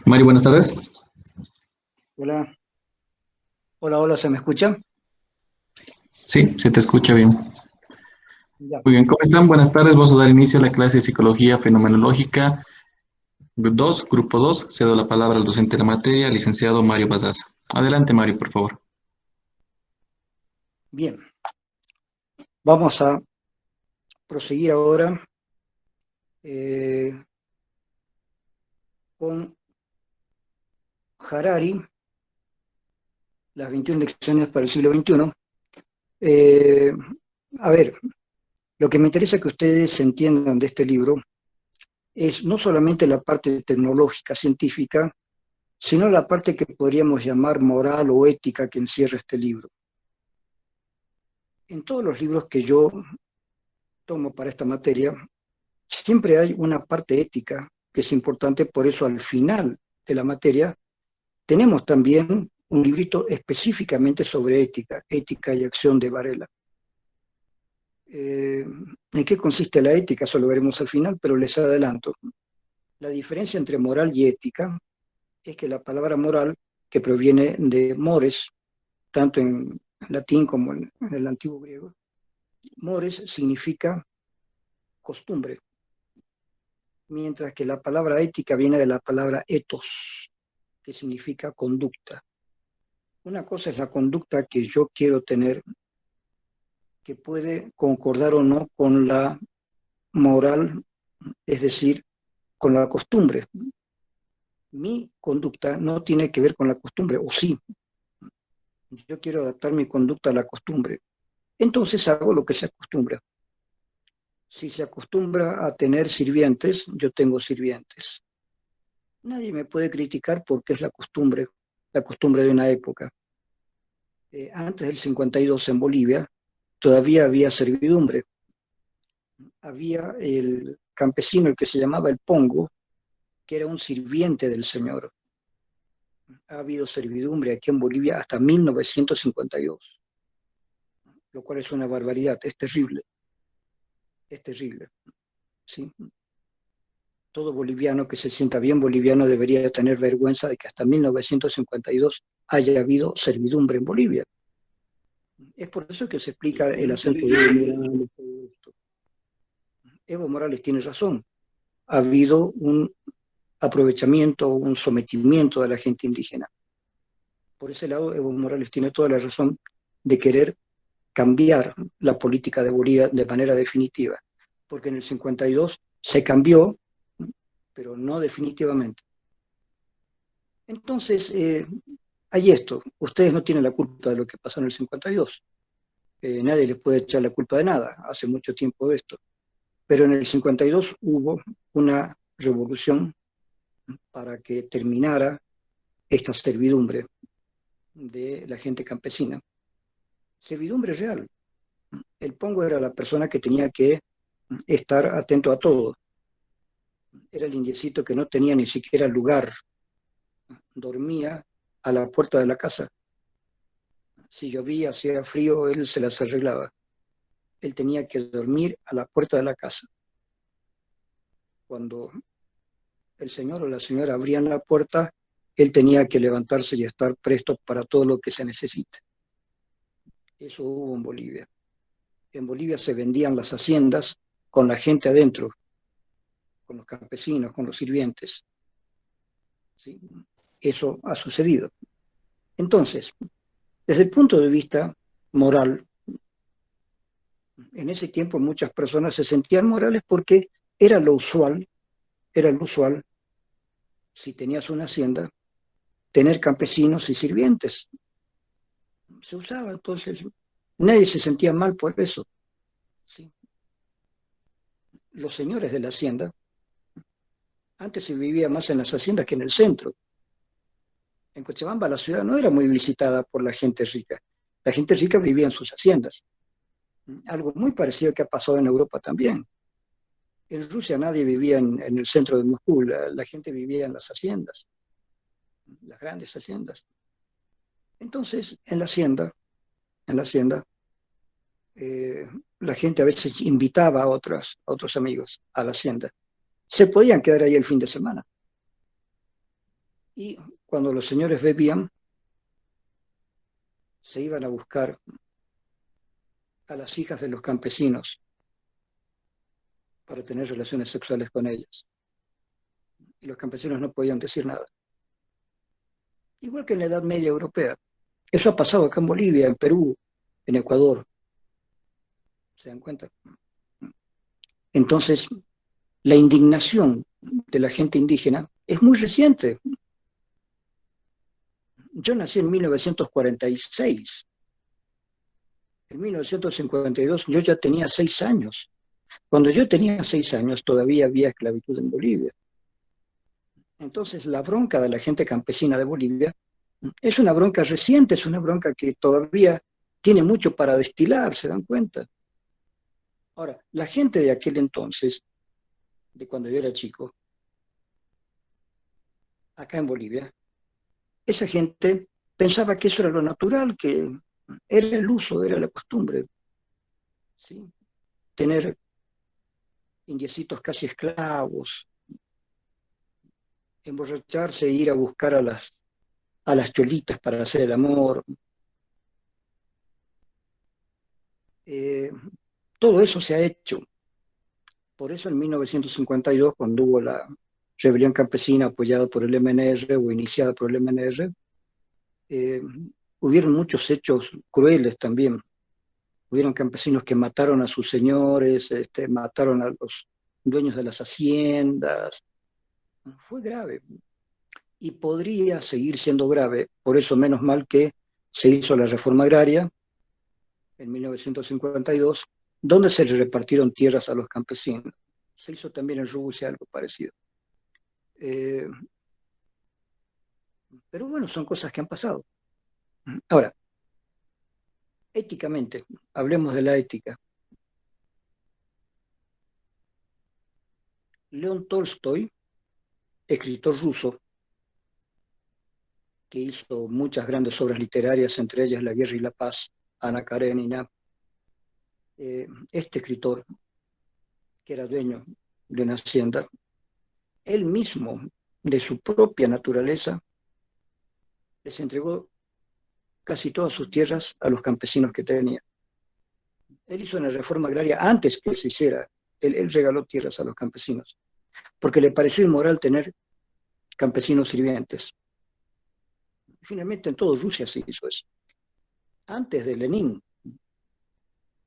Mario, buenas tardes. Hola, hola, hola, ¿se me escucha? Sí, se te escucha bien. Ya, Muy bien, ¿cómo están? Buenas tardes. Vamos a dar inicio a la clase de Psicología Fenomenológica 2, Grupo 2. Cedo la palabra al docente de la materia, licenciado Mario Bazaza. Adelante, Mario, por favor. bien. Vamos a proseguir ahora eh, con Harari, las 21 lecciones para el siglo XXI. Eh, a ver, lo que me interesa que ustedes entiendan de este libro es no solamente la parte tecnológica, científica, sino la parte que podríamos llamar moral o ética que encierra este libro. En todos los libros que yo tomo para esta materia, siempre hay una parte ética que es importante, por eso al final de la materia tenemos también un librito específicamente sobre ética, ética y acción de Varela. ¿En qué consiste la ética? Eso lo veremos al final, pero les adelanto. La diferencia entre moral y ética es que la palabra moral, que proviene de mores, tanto en latín como en el antiguo griego, mores significa costumbre, mientras que la palabra ética viene de la palabra ethos, que significa conducta. Una cosa es la conducta que yo quiero tener, que puede concordar o no con la moral, es decir, con la costumbre. Mi conducta no tiene que ver con la costumbre, o sí, yo quiero adaptar mi conducta a la costumbre. Entonces hago lo que se acostumbra. Si se acostumbra a tener sirvientes, yo tengo sirvientes. Nadie me puede criticar porque es la costumbre de una época. Antes del 52 en Bolivia, todavía había servidumbre. Había el campesino, el que se llamaba el Pongo, que era un sirviente del señor. Ha habido servidumbre aquí en Bolivia hasta 1952, lo cual es una barbaridad, es terrible. ¿Sí? Todo boliviano que se sienta bien boliviano debería tener vergüenza de que hasta 1952 haya habido servidumbre en Bolivia. Es por eso que se explica el acento de Evo Morales. Todo esto. Evo Morales tiene razón. Ha habido un aprovechamiento, un sometimiento de la gente indígena. Por ese lado, Evo Morales tiene toda la razón de querer cambiar la política de Bolivia de manera definitiva, porque en el 52 se cambió, pero no definitivamente. Entonces, hay esto, ustedes no tienen la culpa de lo que pasó en el 52, nadie les puede echar la culpa de nada, hace mucho tiempo de esto, pero en el 52 hubo una revolución para que terminara esta servidumbre de la gente campesina, servidumbre real. El pongo era la persona que tenía que estar atento a todo. Era el indiecito que no tenía ni siquiera lugar. Dormía a la puerta de la casa. Si llovía, hacía frío, él se las arreglaba. Él tenía que dormir a la puerta de la casa. Cuando el señor o la señora abrían la puerta, él tenía que levantarse y estar presto para todo lo que se necesite. Eso hubo en Bolivia. En Bolivia se vendían las haciendas con la gente adentro, con los campesinos, con los sirvientes. ¿Sí? Eso ha sucedido. Entonces, desde el punto de vista moral, en ese tiempo muchas personas se sentían morales porque era era lo usual, si tenías una hacienda, tener campesinos y sirvientes. Se usaba, entonces nadie se sentía mal por eso. ¿Sí? Los señores de la hacienda, antes se vivía más en las haciendas que en el centro. En Cochabamba la ciudad no era muy visitada por la gente rica. La gente rica vivía en sus haciendas. Algo muy parecido que ha pasado en Europa también. En Rusia nadie vivía en el centro de Moscú, la gente vivía en las haciendas, las grandes haciendas. Entonces, en la hacienda, eh, la gente a veces invitaba a otros amigos a la hacienda. Se podían quedar ahí el fin de semana. Y cuando los señores bebían, se iban a buscar a las hijas de los campesinos para tener relaciones sexuales con ellas. Y los campesinos no podían decir nada. Igual que en la Edad Media Europea. Eso ha pasado acá en Bolivia, en Perú, en Ecuador. ¿Se dan cuenta? Entonces, la indignación de la gente indígena es muy reciente. Yo nací en 1946. En 1952 yo ya tenía 6 años. Cuando yo tenía 6 años todavía había esclavitud en Bolivia. Entonces la bronca de la gente campesina de Bolivia es una bronca reciente, es una bronca que todavía tiene mucho para destilar, ¿se dan cuenta? Ahora, la gente de aquel entonces, de cuando yo era chico, acá en Bolivia, esa gente pensaba que eso era lo natural, que era el uso, era la costumbre, ¿sí? Tener indiecitos casi esclavos, emborracharse e ir a buscar a las cholitas para hacer el amor. Eh, Todo eso se ha hecho. Por eso en 1952, cuando hubo la rebelión campesina apoyada por el MNR o iniciada por el MNR, eh, hubieron muchos hechos crueles también. Hubieron campesinos que mataron a sus señores, mataron a los dueños de las haciendas. Fue grave y podría seguir siendo grave. Por eso, menos mal que se hizo la reforma agraria en 1952, donde se le repartieron tierras a los campesinos. Se hizo también en Rusia algo parecido. Eh, pero bueno, son cosas que han pasado. Ahora, éticamente, hablemos de la ética. León Tolstoy, escritor ruso, que hizo muchas grandes obras literarias, entre ellas La Guerra y la Paz, Ana Karenina, este escritor, que era dueño de una hacienda, él mismo, de su propia naturaleza, les entregó casi todas sus tierras a los campesinos que tenía. Él hizo una reforma agraria antes que se hiciera. Él regaló tierras a los campesinos, porque le pareció inmoral tener campesinos sirvientes. Finalmente en toda Rusia se hizo eso. Antes de Lenin,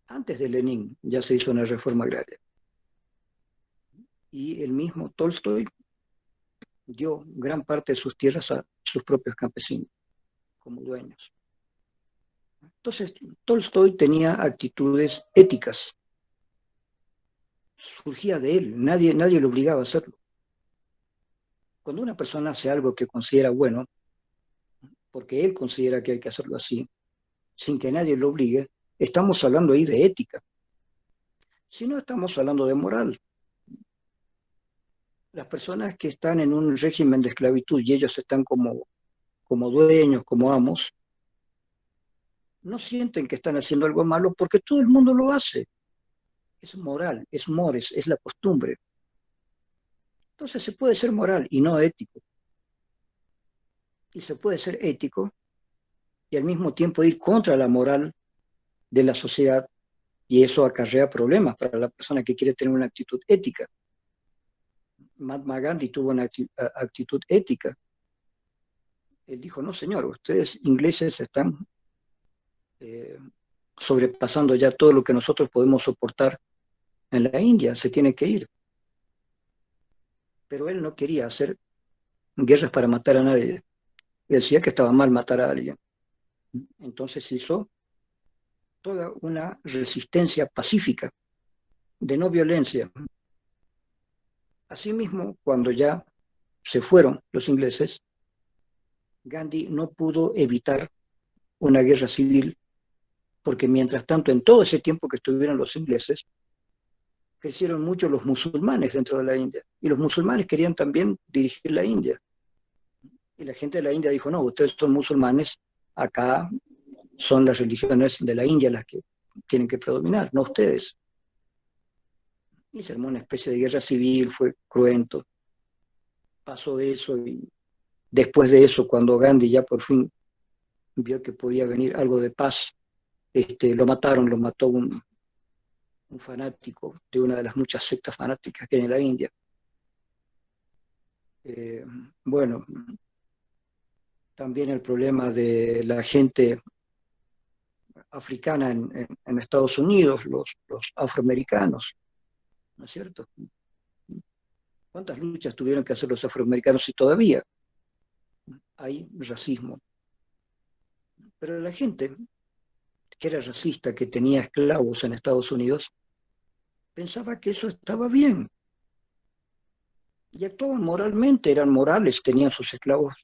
antes de Lenin ya se hizo una reforma agraria. Y el mismo Tolstoy dio gran parte de sus tierras a sus propios campesinos como dueños. Entonces, Tolstoy tenía actitudes éticas, surgía de él, nadie lo obligaba a hacerlo. Cuando una persona hace algo que considera bueno, porque él considera que hay que hacerlo así, sin que nadie lo obligue, estamos hablando ahí de ética. Si no, estamos hablando de moral. Las personas que están en un régimen de esclavitud y ellos están como dueños, como amos, no sienten que están haciendo algo malo porque todo el mundo lo hace. Es moral, es mores, es la costumbre. Entonces se puede ser moral y no ético. Y se puede ser ético y al mismo tiempo ir contra la moral de la sociedad, y eso acarrea problemas para la persona que quiere tener una actitud ética. Mahatma Gandhi tuvo una actitud ética. Él dijo, no señor, ustedes ingleses están eh, sobrepasando ya todo lo que nosotros podemos soportar en la India, se tiene que ir. Pero él no quería hacer guerras para matar a nadie. Él decía que estaba mal matar a alguien. Entonces hizo toda una resistencia pacífica, de no violencia. Asimismo, cuando ya se fueron los ingleses, Gandhi no pudo evitar una guerra civil, porque mientras tanto, en todo ese tiempo que estuvieron los ingleses, crecieron mucho los musulmanes dentro de la India, y los musulmanes querían también dirigir la India. Y la gente de la India dijo, no, ustedes son musulmanes, acá son las religiones de la India las que tienen que predominar, no ustedes. Y se armó una especie de guerra civil, fue cruento. Pasó eso y Después de eso, cuando Gandhi ya por fin vio que podía venir algo de paz, lo mataron, lo mató un fanático de una de las muchas sectas fanáticas que hay en la India. Eh, bueno, también el problema de la gente africana en Estados Unidos, los afroamericanos, ¿no es cierto? ¿Cuántas luchas tuvieron que hacer los afroamericanos y todavía hay racismo? Pero la gente que era racista, que tenía esclavos en Estados Unidos, pensaba que eso estaba bien y actuaban moralmente, eran morales, tenían sus esclavos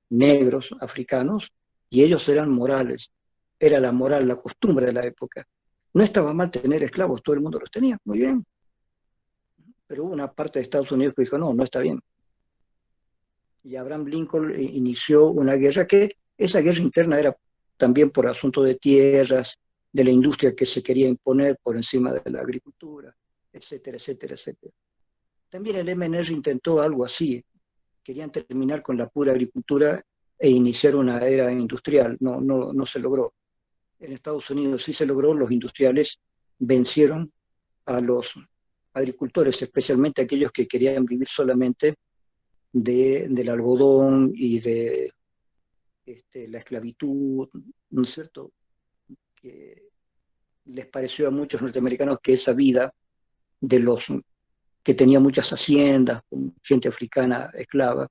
negros, africanos, y ellos eran morales. Era la moral, la costumbre de la época. No estaba mal tener esclavos, todo el mundo los tenía, muy bien. Pero hubo una parte de Estados Unidos que dijo, no, no está bien. Y Abraham Lincoln inició una guerra que, esa guerra interna era también por asunto de tierras, de la industria que se quería imponer por encima de la agricultura, etcétera, etcétera, etcétera. También el MNR intentó algo así, querían terminar con la pura agricultura e iniciar una era industrial. No, no, no se logró. En Estados Unidos sí se logró, los industriales vencieron a los agricultores, especialmente aquellos que querían vivir solamente del algodón y de la esclavitud, ¿no es cierto? Que les pareció a muchos norteamericanos que esa vida de los que tenía muchas haciendas, con gente africana esclava,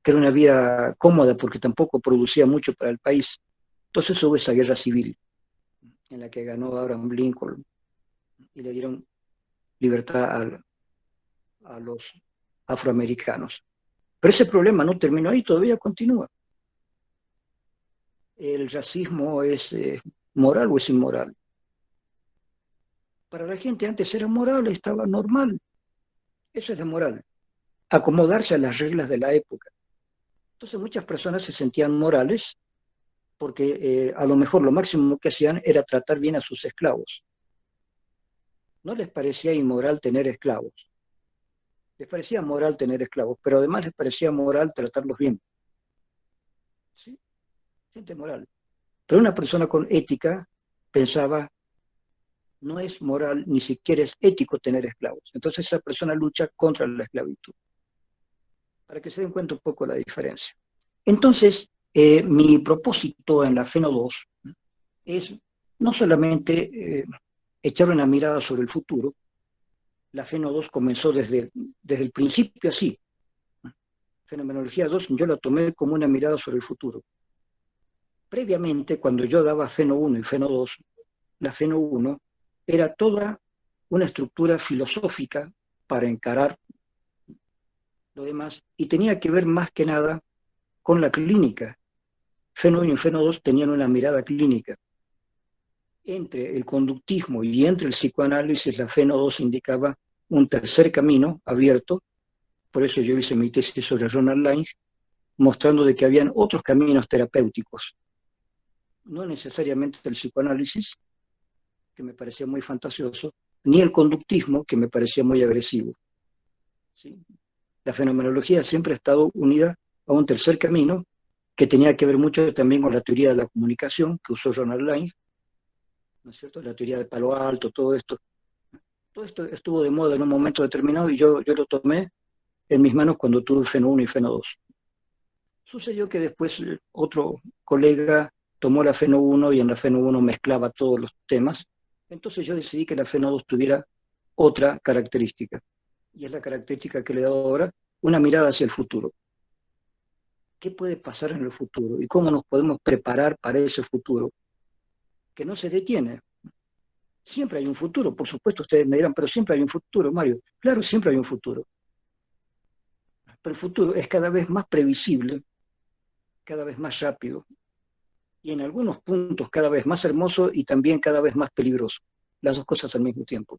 que era una vida cómoda porque tampoco producía mucho para el país. Entonces hubo esa guerra civil en la que ganó Abraham Lincoln y le dieron libertad a los afroamericanos. Pero ese problema no terminó ahí, todavía continúa. ¿El racismo es moral o es inmoral? Para la gente antes era moral, estaba normal. Eso es de moral, acomodarse a las reglas de la época. Entonces muchas personas se sentían morales porque a lo mejor lo máximo que hacían era tratar bien a sus esclavos. No les parecía inmoral tener esclavos, les parecía moral tener esclavos, pero además les parecía moral tratarlos bien. ¿Sí? Gente moral. Pero una persona con ética pensaba, no es moral, ni siquiera es ético tener esclavos. Entonces esa persona lucha contra la esclavitud. Para que se den cuenta un poco la diferencia. Entonces, mi propósito en la FENO 2 es no solamente echar una mirada sobre el futuro. La FENO 2 comenzó desde el principio así. Fenomenología 2 yo la tomé como una mirada sobre el futuro. Previamente, cuando yo daba FENO 1 y FENO 2, la FENO 1 era toda una estructura filosófica para encarar lo demás y tenía que ver más que nada con la clínica. FENO 1 y FENO 2 tenían una mirada clínica. Entre el conductismo y entre el psicoanálisis, la FENO 2 indicaba un tercer camino abierto. Por eso yo hice mi tesis sobre Ronald Lines, mostrando de que habían otros caminos terapéuticos. No necesariamente el psicoanálisis, que me parecía muy fantasioso, ni el conductismo, que me parecía muy agresivo. ¿Sí? La fenomenología siempre ha estado unida a un tercer camino que tenía que ver mucho también con la teoría de la comunicación que usó Ronald Lines, ¿no es cierto? La teoría de Palo Alto, todo esto. Todo esto estuvo de moda en un momento determinado y yo lo tomé en mis manos cuando tuve FENO 1 y FENO 2. Sucedió que después otro colega tomó la FENO 1 y en la FENO 1 mezclaba todos los temas. Entonces yo decidí que la FENO 2 tuviera otra característica. Y es la característica que le he dado ahora, una mirada hacia el futuro. ¿Qué puede pasar en el futuro? ¿Y cómo nos podemos preparar para ese futuro? Que no se detiene. Siempre hay un futuro, por supuesto ustedes me dirán, pero siempre hay un futuro, Mario. Claro, siempre hay un futuro. Pero el futuro es cada vez más previsible, cada vez más rápido, y en algunos puntos cada vez más hermoso y también cada vez más peligroso. Las dos cosas al mismo tiempo.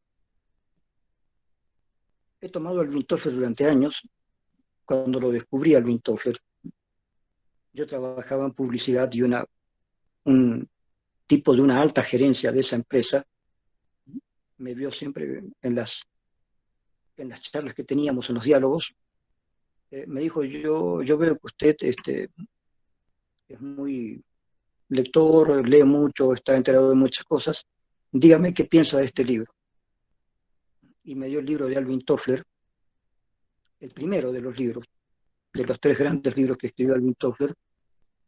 He tomado Alvin Toffler durante años. Cuando lo descubrí Alvin Toffler, yo trabajaba en publicidad y un tipo de una alta gerencia de esa empresa me vio siempre en las charlas que teníamos, en los diálogos, Me dijo, yo veo que usted es muy lector, lee mucho, está enterado de muchas cosas. Dígame qué piensa de este libro. Y me dio el libro de Alvin Toffler, el primero de los libros, de los tres grandes libros que escribió Alvin Toffler,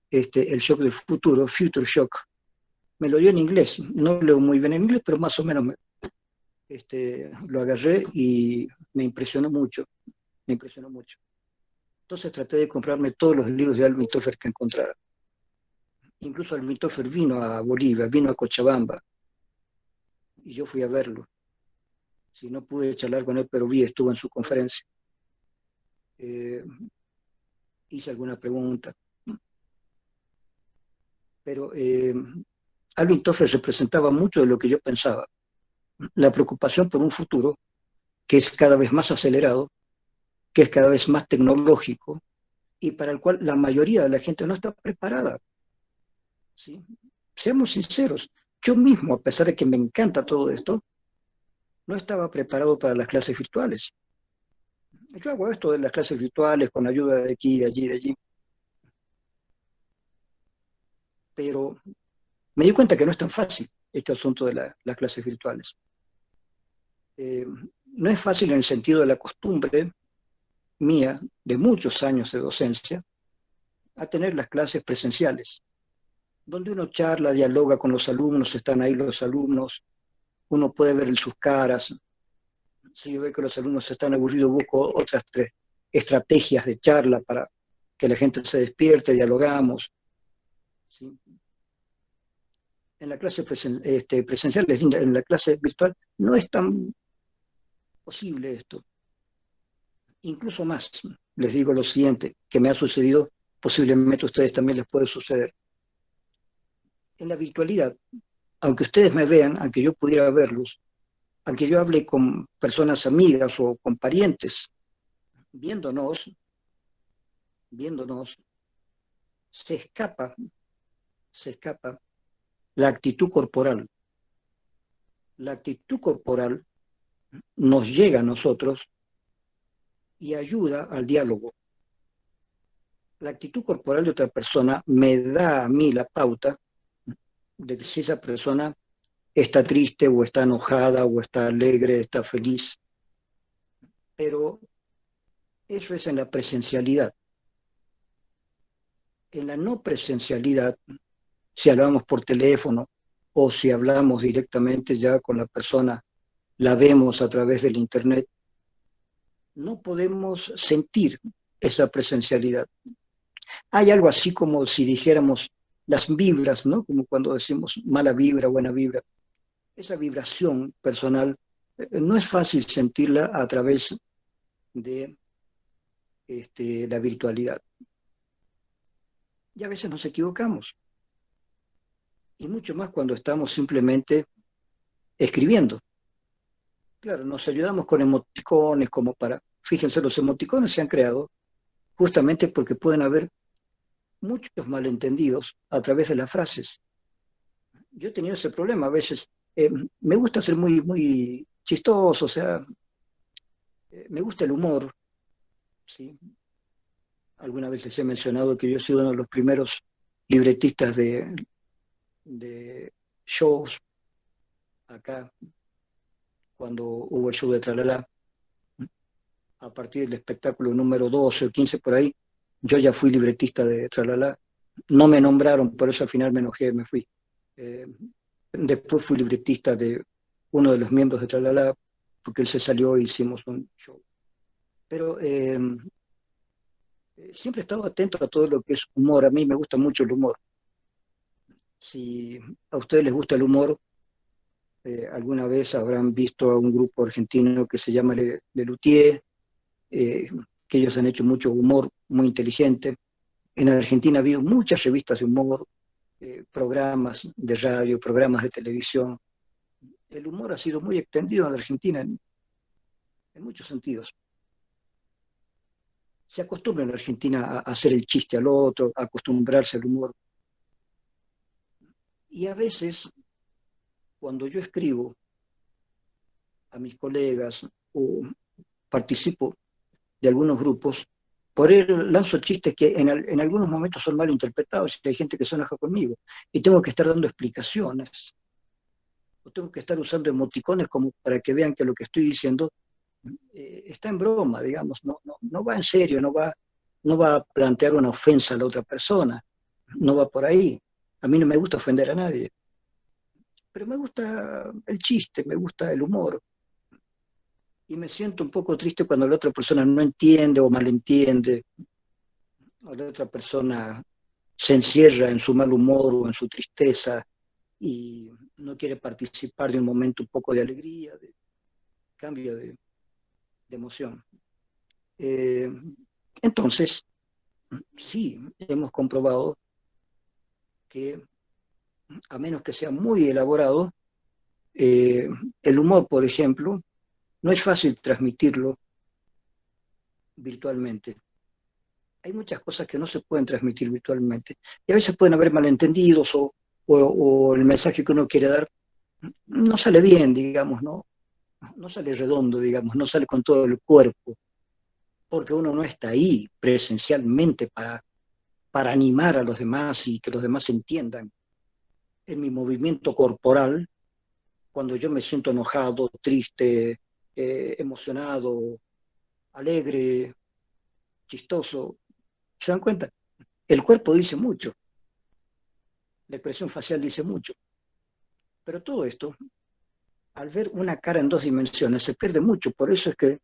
El shock del futuro, Future Shock. Me lo dio en inglés, no leo muy bien en inglés, pero más o menos lo agarré y me impresionó mucho, me impresionó mucho. Entonces traté de comprarme todos los libros de Alvin Toffler que encontrara. Incluso Alvin Toffler vino a Bolivia, vino a Cochabamba, y yo fui a verlo. Si no pude charlar con él, pero estuvo en su conferencia. Eh, Hice alguna pregunta. Pero Alvin Toffler representaba mucho de lo que yo pensaba. La preocupación por un futuro que es cada vez más acelerado, que es cada vez más tecnológico y para el cual la mayoría de la gente no está preparada. ¿Sí? Seamos sinceros, yo mismo, a pesar de que me encanta todo esto, no estaba preparado para las clases virtuales. Yo hago esto de las clases virtuales con ayuda de aquí, de allí, de allí, pero me di cuenta que no es tan fácil este asunto de las clases virtuales. Eh, no es fácil en el sentido de la costumbre mía de muchos años de docencia a tener las clases presenciales, donde uno charla, dialoga con los alumnos, están ahí los alumnos, uno puede ver en sus caras. Si yo veo que los alumnos están aburridos, busco otras tres estrategias de charla para que la gente se despierte, dialogamos. ¿Sí? En la clase presencial es linda, en la clase virtual no es tan posible esto. Incluso más, les digo lo siguiente, que me ha sucedido, posiblemente a ustedes también les puede suceder. En la virtualidad, aunque ustedes me vean, aunque yo pudiera verlos, aunque yo hable con personas amigas o con parientes, viéndonos, viéndonos, se escapa, se escapa la actitud corporal. La actitud corporal nos llega a nosotros y ayuda al diálogo. La actitud corporal de otra persona me da a mí la pauta de que si esa persona está triste o está enojada o está alegre, está feliz. Pero eso es en la presencialidad. En la no presencialidad, si hablamos por teléfono o si hablamos directamente ya con la persona, la vemos a través del internet, no podemos sentir esa presencialidad. Hay algo así como si dijéramos las vibras, ¿no? Como cuando decimos mala vibra, buena vibra. Esa vibración personal no es fácil sentirla a través de la virtualidad. Y a veces nos equivocamos. Y mucho más cuando estamos simplemente escribiendo. Claro, nos ayudamos con emoticones como para... Fíjense, los emoticones se han creado justamente porque pueden haber muchos malentendidos a través de las frases. Yo he tenido ese problema a veces. Me gusta ser muy, muy chistoso, o sea, me gusta el humor, ¿sí? Alguna vez les he mencionado que yo he sido uno de los primeros libretistas de shows acá, cuando hubo el show de Tralala. A partir del espectáculo número 12 o 15 por ahí, yo ya fui libretista de Tralala. No me nombraron, por eso al final me enojé, me fui. Eh, Después fui libretista de uno de los miembros de Tralala, porque él se salió e hicimos un show. Pero siempre he estado atento a todo lo que es humor. A mí me gusta mucho el humor. Si a ustedes les gusta el humor, alguna vez habrán visto a un grupo argentino que se llama Lelutier, eh, que ellos han hecho mucho humor muy inteligente. En Argentina ha habido muchas revistas de humor, programas de radio, programas de televisión. El humor ha sido muy extendido en Argentina en muchos sentidos. Se acostumbra en Argentina a hacer el chiste al otro, a acostumbrarse al humor. Y a veces, cuando yo escribo a mis colegas o participo de algunos grupos, por él lanzo chistes que en algunos momentos son mal interpretados y hay gente que se enoja conmigo. Y tengo que estar dando explicaciones. O tengo que estar usando emoticones como para que vean que lo que estoy diciendo está en broma, digamos. No va en serio, no va a plantear una ofensa a la otra persona. No va por ahí. A mí no me gusta ofender a nadie. Pero me gusta el chiste, me gusta el humor. Y me siento un poco triste cuando la otra persona no entiende o malentiende, o la otra persona se encierra en su mal humor o en su tristeza y no quiere participar de un momento un poco de alegría, de cambio de emoción. Eh, entonces, sí, hemos comprobado que a menos que sea muy elaborado, eh, el humor, por ejemplo, no es fácil transmitirlo virtualmente. Hay muchas cosas que no se pueden transmitir virtualmente. Y a veces pueden haber malentendidos o el mensaje que uno quiere dar no sale bien, digamos, no sale redondo, digamos, no sale con todo el cuerpo, porque uno no está ahí presencialmente para animar a los demás y que los demás entiendan. En mi movimiento corporal, cuando yo me siento enojado, triste, emocionado, alegre, chistoso, ¿se dan cuenta? El cuerpo dice mucho, la expresión facial dice mucho, pero todo esto, al ver una cara en dos dimensiones, se pierde mucho. Por eso es que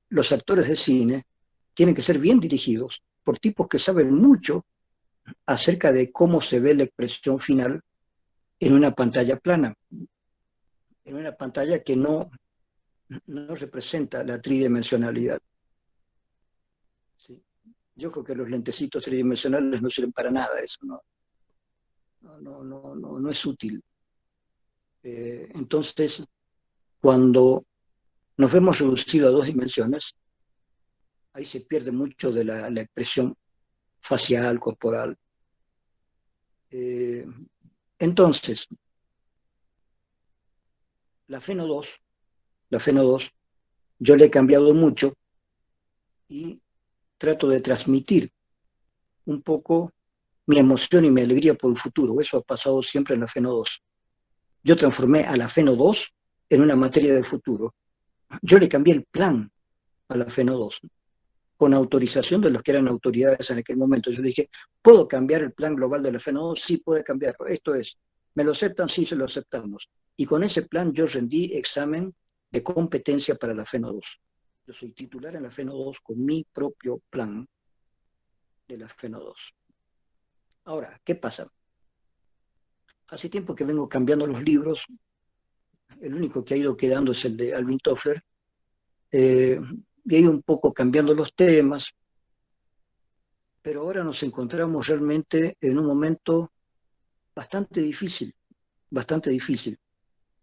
los actores de cine tienen que ser bien dirigidos por tipos que saben mucho acerca de cómo se ve la expresión final en una pantalla plana, en una pantalla que no representa la tridimensionalidad. ¿Sí? Yo creo que los lentecitos tridimensionales no sirven para nada, eso no es útil. Entonces, cuando nos vemos reducidos a dos dimensiones, ahí se pierde mucho de la expresión facial, corporal. Eh, entonces, la Feno 2, la Feno 2, yo le he cambiado mucho y trato de transmitir un poco mi emoción y mi alegría por el futuro. Eso ha pasado siempre en la Feno 2. Yo transformé a la Feno 2 en una materia de futuro. Yo le cambié el plan a la Feno 2 con autorización de los que eran autoridades en aquel momento. Yo dije, ¿puedo cambiar el plan global de la FENO 2? Sí, puede cambiarlo. Esto es, ¿me lo aceptan? Sí, se lo aceptamos. Y con ese plan yo rendí examen de competencia para la FENO 2. Yo soy titular en la FENO 2 con mi propio plan de la FENO 2. Ahora, ¿qué pasa? Hace tiempo que vengo cambiando los libros. El único que ha ido quedando es el de Alvin Toffler. Y he ido un poco cambiando los temas, pero ahora nos encontramos realmente en un momento bastante difícil, bastante difícil.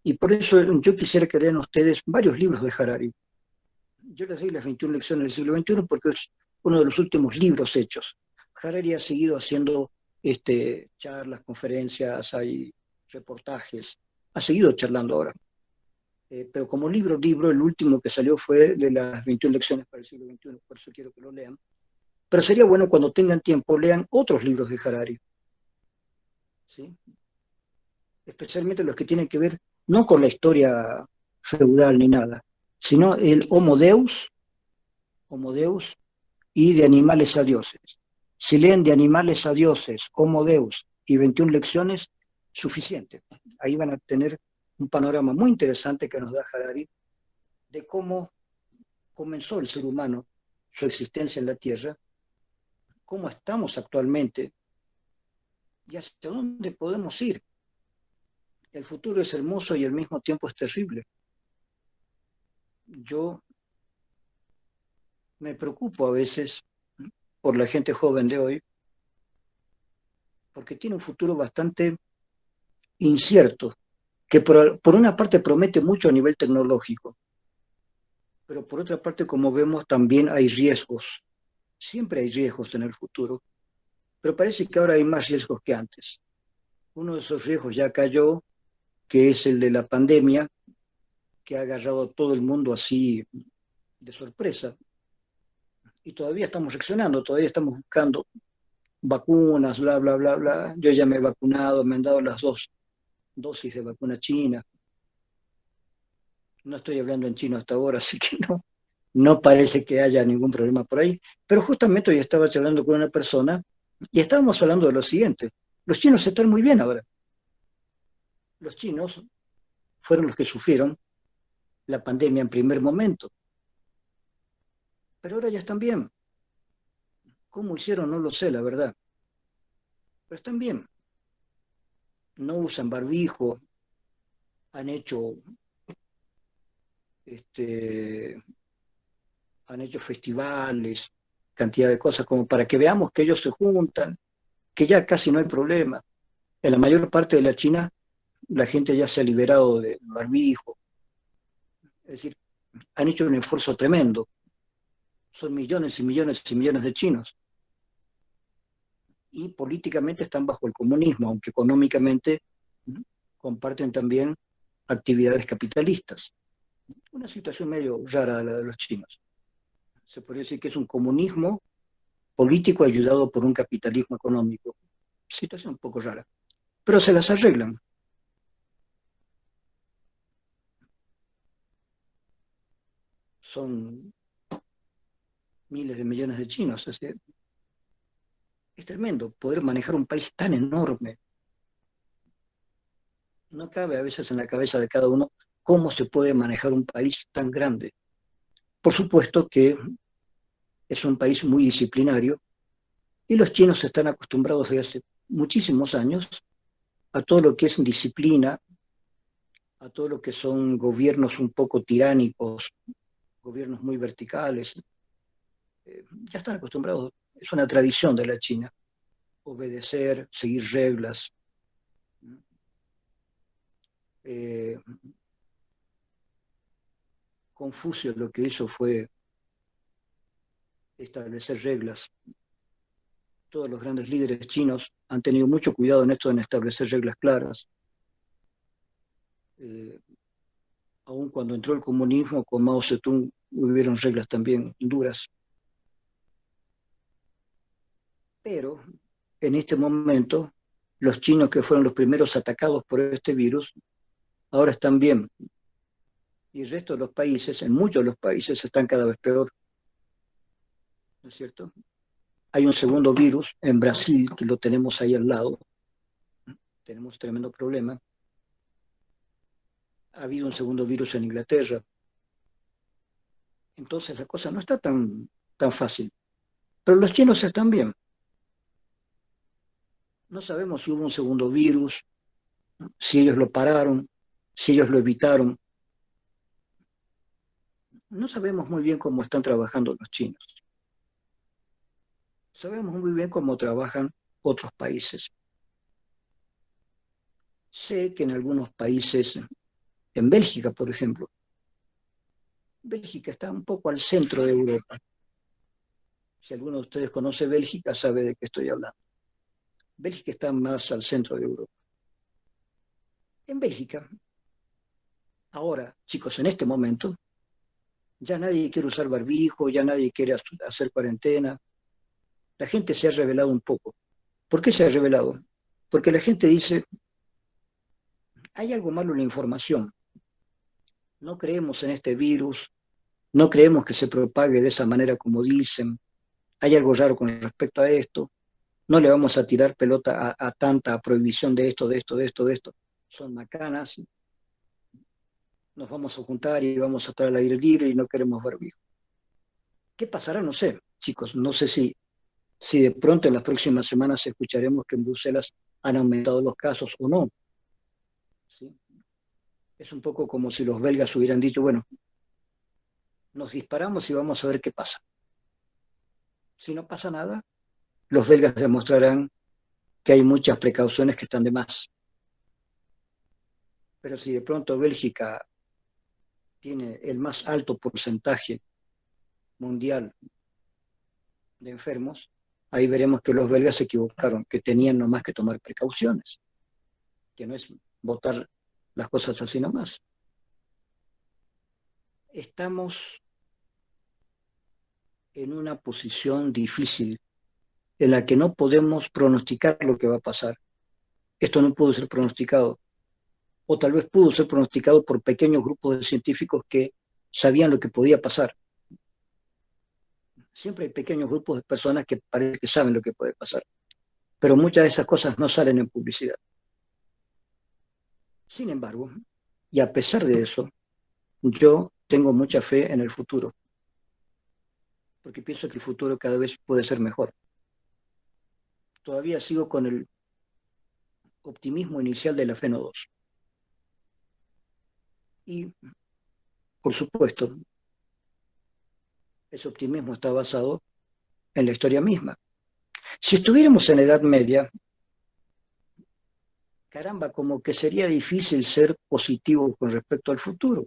Y por eso yo quisiera que lean ustedes varios libros de Harari. Yo les doy las 21 lecciones del siglo XXI porque es uno de los últimos libros hechos. Harari ha seguido haciendo charlas, conferencias, hay reportajes, ha seguido charlando ahora. Pero como libro, el último que salió fue de las 21 lecciones para el siglo XXI, por eso quiero que lo lean. Pero sería bueno cuando tengan tiempo, lean otros libros de Harari, ¿sí? Especialmente los que tienen que ver no con la historia feudal ni nada, sino el Homo Deus y de animales a dioses. Si leen de animales a dioses, Homo Deus y 21 lecciones, suficiente. Ahí van a tener un panorama muy interesante que nos da Harari de cómo comenzó el ser humano, su existencia en la Tierra, cómo estamos actualmente y hacia dónde podemos ir. El futuro es hermoso y al mismo tiempo es terrible. Yo me preocupo a veces por la gente joven de hoy, porque tiene un futuro bastante incierto, que por una parte promete mucho a nivel tecnológico, pero por otra parte, como vemos, también hay riesgos. Siempre hay riesgos en el futuro, pero parece que ahora hay más riesgos que antes. Uno de esos riesgos ya cayó, que es el de la pandemia, que ha agarrado a todo el mundo así de sorpresa. Y todavía estamos reaccionando, todavía estamos buscando vacunas, bla, bla, bla, bla. Yo ya me he vacunado, me han dado las 2 dosis de vacuna china. No estoy hablando en chino hasta ahora, así que no parece que haya ningún problema por ahí. Pero justamente hoy estaba charlando con una persona y estábamos hablando de lo siguiente. Los chinos están muy bien ahora. Los chinos fueron los que sufrieron la pandemia en primer momento, pero ahora ya están bien. ¿Cómo hicieron? No lo sé, la verdad. Pero están bien. No usan barbijo, han hecho, este, han hecho festivales, cantidad de cosas como para que veamos que ellos se juntan, que ya casi no hay problema. En la mayor parte de la China, la gente ya se ha liberado del barbijo. Es decir, han hecho un esfuerzo tremendo. Son millones y millones y millones de chinos. Y políticamente están bajo el comunismo, aunque económicamente comparten también actividades capitalistas. Una situación medio rara la de los chinos. Se podría decir que es un comunismo político ayudado por un capitalismo económico. Situación un poco rara. Pero se las arreglan. Son miles de millones de chinos. Es tremendo poder manejar un país tan enorme. No cabe a veces en la cabeza de cada uno cómo se puede manejar un país tan grande. Por supuesto que es un país muy disciplinario y los chinos están acostumbrados desde hace muchísimos años a todo lo que es disciplina, a todo lo que son gobiernos un poco tiránicos, gobiernos muy verticales. Ya están acostumbrados, es una tradición de la China, obedecer, seguir reglas. Eh, Confucio lo que hizo fue establecer reglas. Todos los grandes líderes chinos han tenido mucho cuidado en esto de establecer reglas claras. Eh, Aun cuando entró el comunismo con Mao Zedong, hubieron reglas también duras. Pero en este momento, los chinos que fueron los primeros atacados por este virus, ahora están bien. Y el resto de los países, en muchos de los países, están cada vez peor. ¿No es cierto? Hay un segundo virus en Brasil, que lo tenemos ahí al lado. Tenemos un tremendo problema. Ha habido un segundo virus en Inglaterra. Entonces la cosa no está tan fácil. Pero los chinos están bien. No sabemos si hubo un segundo virus, si ellos lo pararon, si ellos lo evitaron. No sabemos muy bien cómo están trabajando los chinos. Sabemos muy bien cómo trabajan otros países. Sé que en algunos países, en Bélgica, por ejemplo, Bélgica está un poco al centro de Europa. Si alguno de ustedes conoce Bélgica, sabe de qué estoy hablando. Bélgica está más al centro de Europa. En Bélgica, ahora, chicos, en este momento, ya nadie quiere usar barbijo, ya nadie quiere hacer cuarentena. La gente se ha revelado un poco. ¿Por qué se ha revelado? Porque la gente dice, hay algo malo en la información. No creemos en este virus, no creemos que se propague de esa manera como dicen. Hay algo raro con respecto a esto. No le vamos a tirar pelota a tanta prohibición de esto, de esto, de esto, de esto. Son macanas. Nos vamos a juntar y vamos a estar al aire libre y no queremos barbijo. ¿Qué pasará? No sé, chicos. No sé si de pronto en las próximas semanas escucharemos que en Bruselas han aumentado los casos o no. ¿Sí? Es un poco como si los belgas hubieran dicho, bueno, nos disparamos y vamos a ver qué pasa. Si no pasa nada, los belgas demostrarán que hay muchas precauciones que están de más. Pero si de pronto Bélgica tiene el más alto porcentaje mundial de enfermos, ahí veremos que los belgas se equivocaron, que tenían nomás que tomar precauciones, que no es votar las cosas así nomás. Estamos en una posición difícil en la que no podemos pronosticar lo que va a pasar. Esto no pudo ser pronosticado, o tal vez pudo ser pronosticado por pequeños grupos de científicos que sabían lo que podía pasar. Siempre hay pequeños grupos de personas que parece que saben lo que puede pasar, pero muchas de esas cosas no salen en publicidad. Sin embargo, y a pesar de eso, yo tengo mucha fe en el futuro, porque pienso que el futuro cada vez puede ser mejor. Todavía sigo con el optimismo inicial de la FENO 2. Y, por supuesto, ese optimismo está basado en la historia misma. Si estuviéramos en la Edad Media, caramba, como que sería difícil ser positivo con respecto al futuro.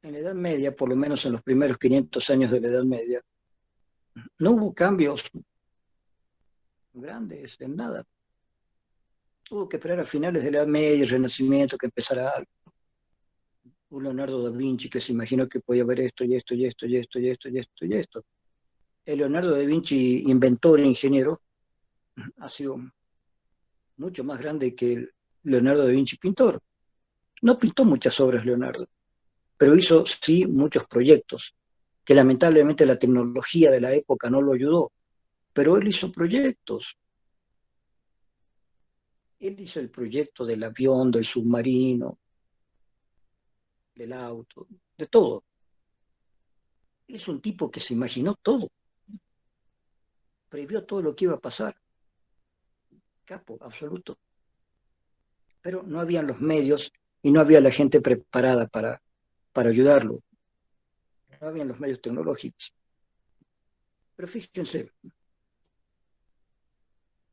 En la Edad Media, por lo menos en los primeros 500 años de la Edad Media, no hubo cambios grandes en nada. Tuvo que esperar a finales de la Edad Media, el Renacimiento, que empezara algo. Un Leonardo da Vinci que se imaginó que podía haber esto y esto y esto y esto y esto y esto y esto. El Leonardo da Vinci, inventor e ingeniero, ha sido mucho más grande que el Leonardo da Vinci pintor. No pintó muchas obras Leonardo, pero hizo sí muchos proyectos, que lamentablemente la tecnología de la época no lo ayudó, pero él hizo proyectos. Él hizo el proyecto del avión, del submarino, del auto, de todo. Es un tipo que se imaginó todo, previó todo lo que iba a pasar, capo, absoluto. Pero no habían los medios y no había la gente preparada para ayudarlo. No habían los medios tecnológicos. Pero fíjense,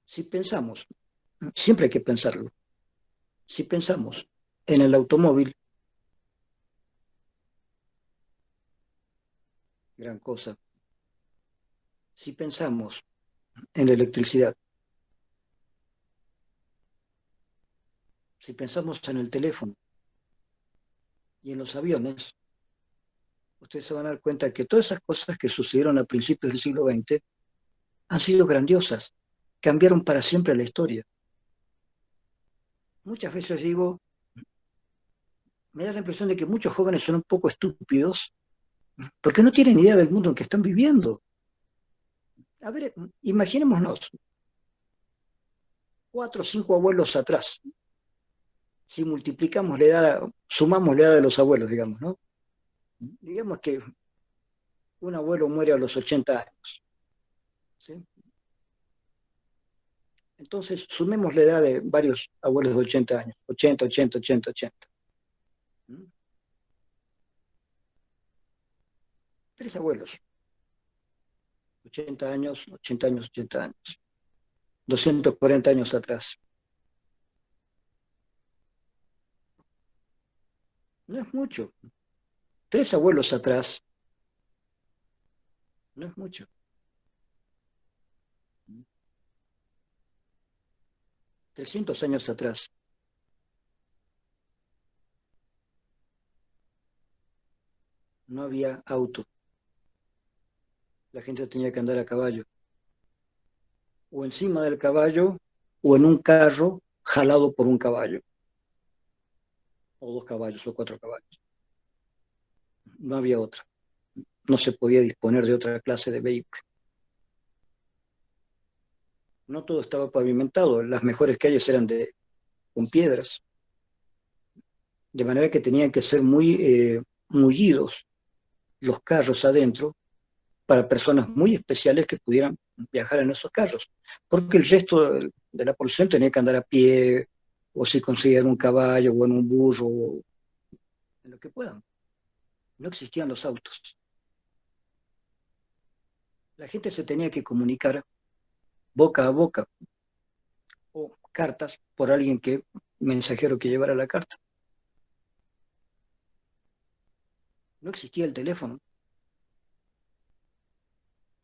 si pensamos, siempre hay que pensarlo, si pensamos en el automóvil, gran cosa. Si pensamos en la electricidad, si pensamos en el teléfono y en los aviones, ustedes se van a dar cuenta que todas esas cosas que sucedieron a principios del siglo XX han sido grandiosas, cambiaron para siempre la historia. Muchas veces digo, me da la impresión de que muchos jóvenes son un poco estúpidos porque no tienen idea del mundo en que están viviendo. A ver, imaginémonos 4 o 5 abuelos atrás, si multiplicamos la edad, sumamos la edad de los abuelos, digamos, ¿no? Digamos que un abuelo muere a los 80 años, ¿sí? Entonces, sumemos la edad de varios abuelos de 80 años, 80, 80, 80, 80. ¿Mm? 3 abuelos, 80 años, 80 años, 80 años, 240 años atrás. No es mucho. 3 abuelos atrás, no es mucho. 300 años atrás, no había auto. La gente tenía que andar a caballo. O encima del caballo, o en un carro jalado por un caballo. O 2 caballos, o 4 caballos. No había otra. No se podía disponer de otra clase de vehículo. No todo estaba pavimentado. Las mejores calles eran con piedras. De manera que tenían que ser muy mullidos los carros adentro para personas muy especiales que pudieran viajar en esos carros, porque el resto de la población tenía que andar a pie, o si conseguían un caballo, o en un burro, o en lo que puedan. No existían los autos. La gente se tenía que comunicar boca a boca, o cartas por alguien mensajero que llevara la carta. No existía el teléfono,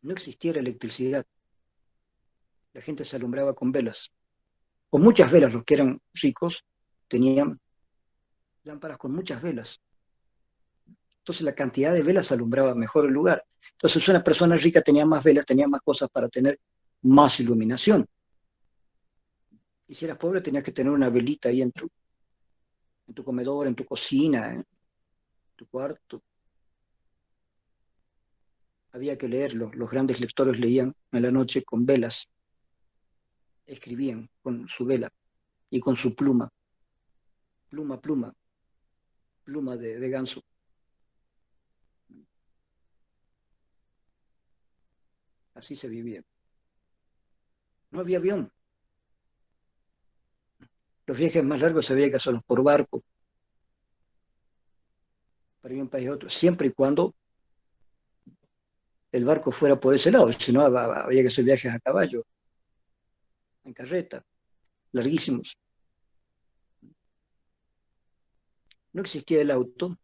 no existía la electricidad. La gente se alumbraba con velas, o muchas velas. Los que eran ricos tenían lámparas con muchas velas. Entonces la cantidad de velas alumbraba mejor el lugar. Entonces una persona rica tenía más velas, tenía más cosas para tener más iluminación. Y si eras pobre tenías que tener una velita ahí en tu comedor, en tu cocina, en tu cuarto. Había que leerlo. Los grandes lectores leían en la noche con velas, escribían con su vela y con su pluma, pluma, pluma, pluma de ganso. Así se vivía. No había avión. Los viajes más largos había que hacerlos por barco, para ir de un país a otro, siempre y cuando el barco fuera por ese lado, si no había que hacer viajes a caballo, en carreta, larguísimos. No existía el auto,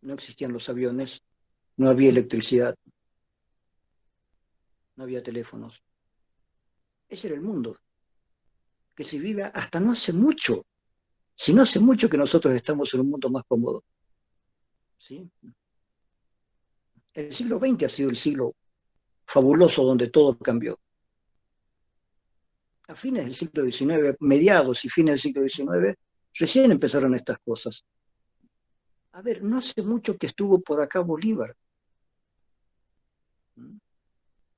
no existían los aviones, no había electricidad, no había teléfonos. Ese era el mundo, que se vive hasta no hace mucho, si no hace mucho que nosotros estamos en un mundo más cómodo. ¿Sí? El siglo XX ha sido el siglo fabuloso donde todo cambió. A fines del siglo XIX, mediados y fines del siglo XIX, recién empezaron estas cosas. A ver, no hace mucho que estuvo por acá Bolívar.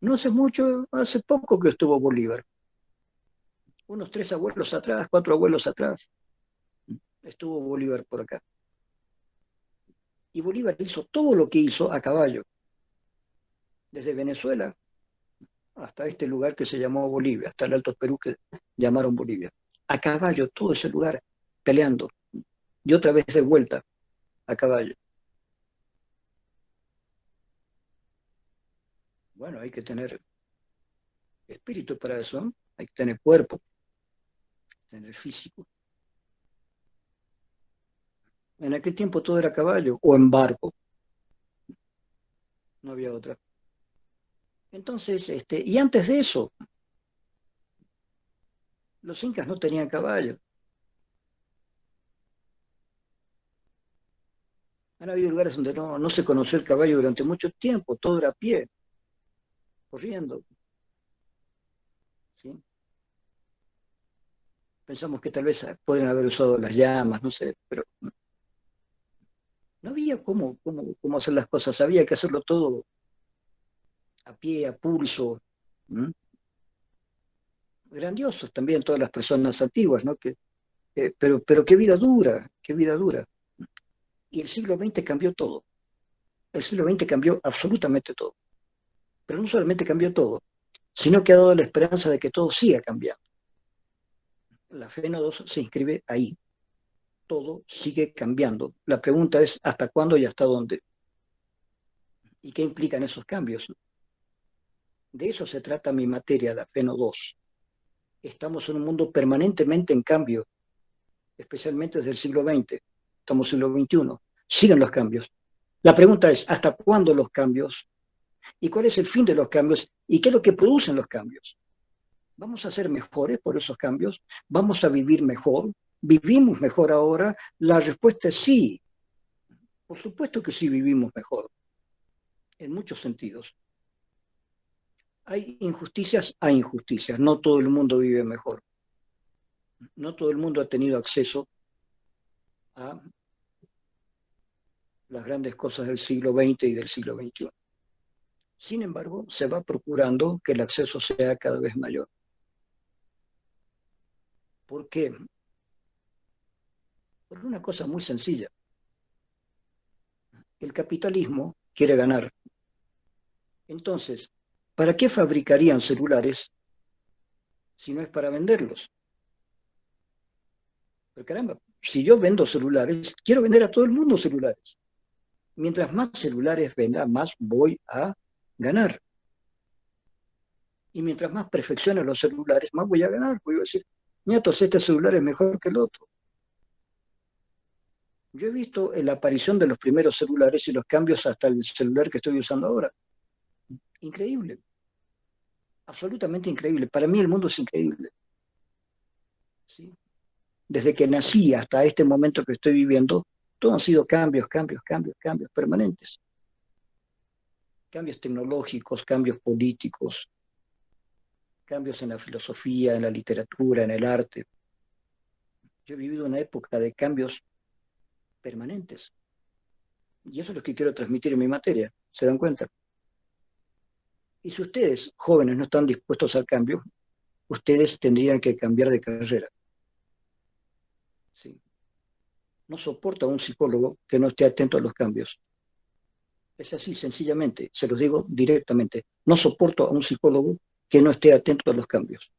No hace mucho, hace poco que estuvo Bolívar. Unos 3 abuelos atrás, 4 abuelos atrás, estuvo Bolívar por acá. Y Bolívar hizo todo lo que hizo a caballo, desde Venezuela hasta este lugar que se llamó Bolivia, hasta el Alto Perú que llamaron Bolivia. A caballo, todo ese lugar, peleando. Y otra vez de vuelta, a caballo. Bueno, hay que tener espíritu para eso, ¿no? Hay que tener cuerpo, tener físico. En aquel tiempo todo era a caballo o en barco, no había otra. Entonces, y antes de eso, los incas no tenían caballo. Han habido lugares donde no se conoció el caballo durante mucho tiempo, todo era a pie, corriendo. ¿Sí? Pensamos que tal vez pueden haber usado las llamas, no sé, pero no había cómo hacer las cosas, había que hacerlo todo a pie, a pulso. ¿Mm? Grandiosos también todas las personas antiguas, ¿no? Pero qué vida dura, qué vida dura. Y el siglo XX cambió todo. El siglo XX cambió absolutamente todo. Pero no solamente cambió todo, sino que ha dado la esperanza de que todo siga cambiando. La FENO 2 se inscribe ahí. Todo sigue cambiando. La pregunta es ¿hasta cuándo y hasta dónde? ¿Y qué implican esos cambios? De eso se trata mi materia, la FENO 2. Estamos en un mundo permanentemente en cambio, especialmente desde el siglo XX. Estamos en el siglo XXI. Siguen los cambios. La pregunta es ¿hasta cuándo los cambios? ¿Y cuál es el fin de los cambios? ¿Y qué es lo que producen los cambios? ¿Vamos a ser mejores por esos cambios? ¿Vamos a vivir mejor? ¿Vivimos mejor ahora? La respuesta es sí. Por supuesto que sí vivimos mejor, en muchos sentidos. Hay injusticias. No todo el mundo vive mejor. No todo el mundo ha tenido acceso a las grandes cosas del siglo XX y del siglo XXI. Sin embargo, se va procurando que el acceso sea cada vez mayor. ¿Por qué? Por una cosa muy sencilla. El capitalismo quiere ganar. Entonces, ¿para qué fabricarían celulares si no es para venderlos? Pero caramba, si yo vendo celulares, quiero vender a todo el mundo celulares. Mientras más celulares venda, más voy a ganar. Y mientras más perfeccione los celulares, más voy a ganar. Voy a decir, nietos, este celular es mejor que el otro. Yo he visto la aparición de los primeros celulares y los cambios hasta el celular que estoy usando ahora. Increíble. Absolutamente increíble. Para mí el mundo es increíble. ¿Sí? Desde que nací hasta este momento que estoy viviendo, todo han sido cambios, cambios, cambios, cambios permanentes. Cambios tecnológicos, cambios políticos, cambios en la filosofía, en la literatura, en el arte. Yo he vivido una época de cambios permanentes. Y eso es lo que quiero transmitir en mi materia, ¿se dan cuenta? Y si ustedes, jóvenes, no están dispuestos al cambio, ustedes tendrían que cambiar de carrera. ¿Sí? No soporto a un psicólogo que no esté atento a los cambios. Es así, sencillamente, se los digo directamente. No soporto a un psicólogo que no esté atento a los cambios.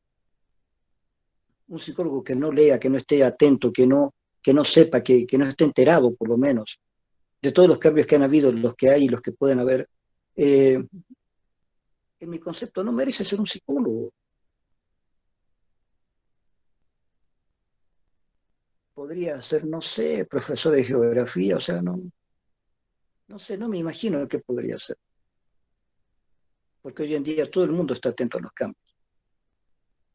Un psicólogo que no lea, que no esté atento, que no sepa, que no esté enterado, por lo menos, de todos los cambios que han habido, los que hay y los que pueden haber, en mi concepto no merece ser un psicólogo. Podría ser, no sé, profesor de geografía, o sea, no sé, no me imagino qué podría ser. Porque hoy en día todo el mundo está atento a los cambios.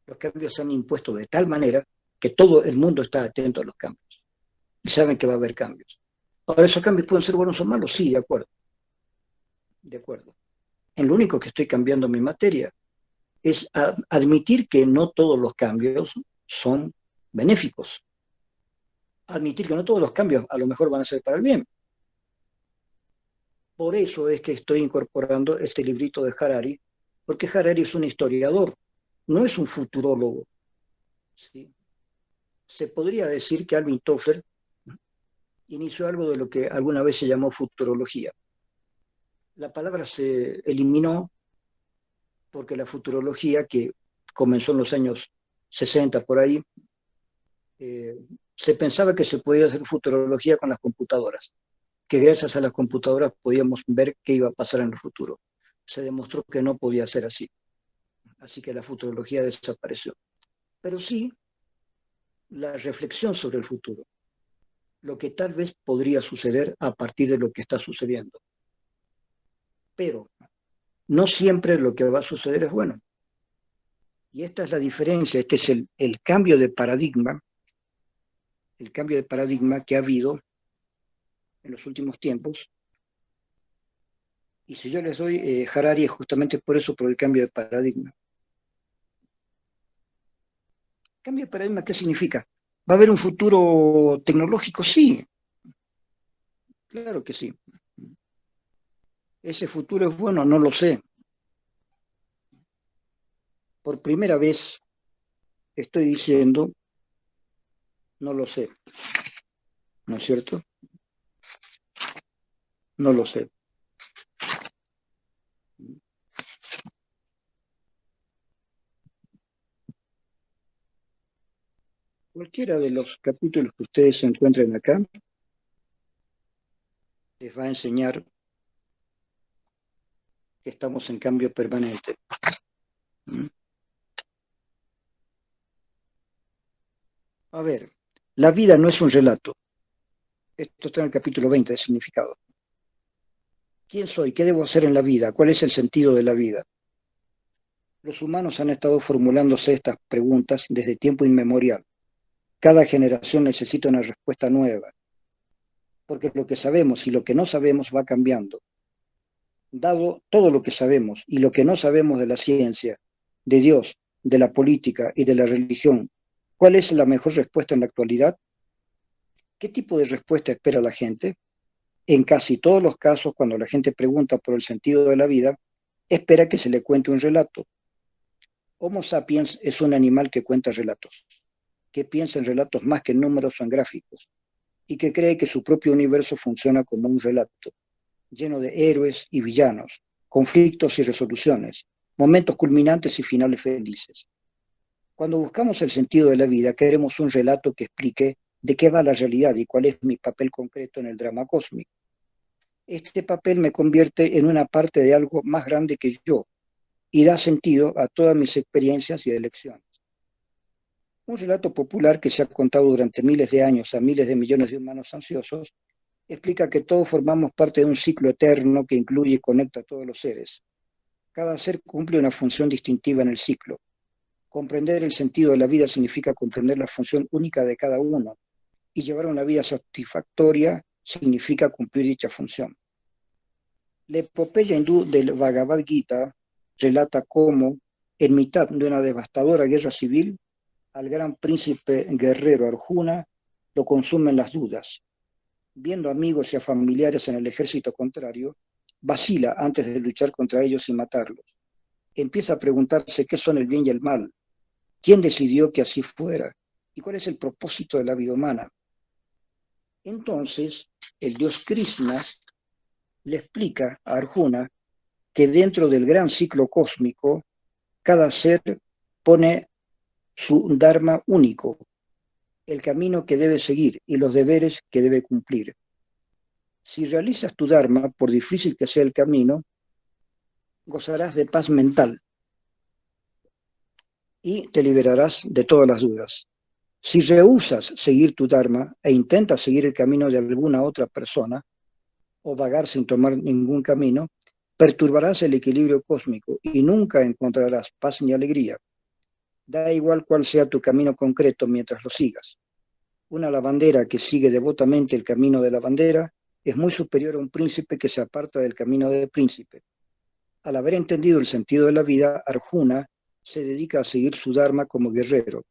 Los cambios se han impuesto de tal manera que todo el mundo está atento a los cambios. Y saben que va a haber cambios. Ahora, ¿esos cambios pueden ser buenos o malos? Sí, de acuerdo. De acuerdo. En lo único que estoy cambiando mi materia es admitir que no todos los cambios son benéficos. Admitir que no todos los cambios a lo mejor van a ser para el bien. Por eso es que estoy incorporando este librito de Harari, porque Harari es un historiador, no es un futurólogo. ¿Sí? Se podría decir que Alvin Toffler inició algo de lo que alguna vez se llamó futurología. La palabra se eliminó porque la futurología, que comenzó en los años 60 por ahí, se pensaba que se podía hacer futurología con las computadoras, que gracias a las computadoras podíamos ver qué iba a pasar en el futuro. Se demostró que no podía ser así. Así que la futurología desapareció. Pero sí la reflexión sobre el futuro, lo que tal vez podría suceder a partir de lo que está sucediendo. Pero no siempre lo que va a suceder es bueno. Y esta es la diferencia, este es el cambio de paradigma, que ha habido en los últimos tiempos. Y si yo les doy Harari es justamente por eso, por el cambio de paradigma. ¿Cambio de paradigma qué significa? ¿Va a haber un futuro tecnológico? Sí, claro que sí. ¿Ese futuro es bueno? No lo sé. Por primera vez estoy diciendo, no lo sé. ¿No es cierto? No lo sé. Cualquiera de los capítulos que ustedes se encuentren acá les va a enseñar que estamos en cambio permanente. A ver, la vida no es un relato. Esto está en el capítulo 20 de significado. ¿Quién soy? ¿Qué debo hacer en la vida? ¿Cuál es el sentido de la vida? Los humanos han estado formulándose estas preguntas desde tiempo inmemorial. Cada generación necesita una respuesta nueva, porque lo que sabemos y lo que no sabemos va cambiando. Dado todo lo que sabemos y lo que no sabemos de la ciencia, de Dios, de la política y de la religión, ¿cuál es la mejor respuesta en la actualidad? ¿Qué tipo de respuesta espera la gente? En casi todos los casos, cuando la gente pregunta por el sentido de la vida, espera que se le cuente un relato. Homo sapiens es un animal que cuenta relatos, que piensa en relatos más que en números o en gráficos, y que cree que su propio universo funciona como un relato, lleno de héroes y villanos, conflictos y resoluciones, momentos culminantes y finales felices. Cuando buscamos el sentido de la vida, queremos un relato que explique de qué va la realidad y cuál es mi papel concreto en el drama cósmico. Este papel me convierte en una parte de algo más grande que yo y da sentido a todas mis experiencias y elecciones. Un relato popular que se ha contado durante miles de años a miles de millones de humanos ansiosos explica que todos formamos parte de un ciclo eterno que incluye y conecta a todos los seres. Cada ser cumple una función distintiva en el ciclo. Comprender el sentido de la vida significa comprender la función única de cada uno y llevar una vida satisfactoria significa cumplir dicha función. La epopeya hindú del Bhagavad Gita relata cómo, en mitad de una devastadora guerra civil, al gran príncipe guerrero Arjuna lo consumen las dudas. Viendo amigos y a familiares en el ejército contrario, vacila antes de luchar contra ellos y matarlos. Empieza a preguntarse qué son el bien y el mal, quién decidió que así fuera y cuál es el propósito de la vida humana. Entonces, el dios Krishna le explica a Arjuna que dentro del gran ciclo cósmico, cada ser pone su dharma único, el camino que debe seguir y los deberes que debe cumplir. Si realizas tu dharma, por difícil que sea el camino, gozarás de paz mental y te liberarás de todas las dudas. Si rehusas seguir tu dharma e intentas seguir el camino de alguna otra persona, o vagar sin tomar ningún camino, perturbarás el equilibrio cósmico y nunca encontrarás paz ni alegría. Da igual cuál sea tu camino concreto mientras lo sigas. Una lavandera que sigue devotamente el camino de la bandera es muy superior a un príncipe que se aparta del camino del príncipe. Al haber entendido el sentido de la vida, Arjuna se dedica a seguir su dharma como guerrero.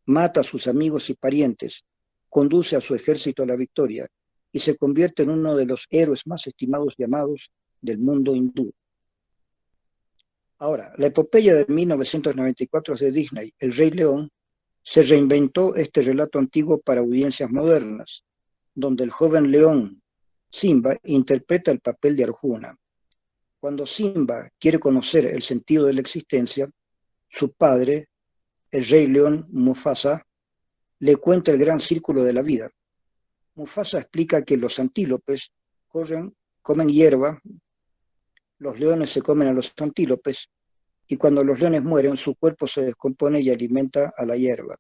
Mata a sus amigos y parientes, conduce a su ejército a la victoria y se convierte en uno de los héroes más estimados y amados del mundo hindú. Ahora, la epopeya de 1994 de Disney, El Rey León, se reinventó este relato antiguo para audiencias modernas, donde el joven león Simba interpreta el papel de Arjuna. Cuando Simba quiere conocer el sentido de la existencia, su padre, el rey león Mufasa, le cuenta el gran círculo de la vida. Mufasa explica que los antílopes comen hierba, los leones se comen a los antílopes, y cuando los leones mueren, su cuerpo se descompone y alimenta a la hierba.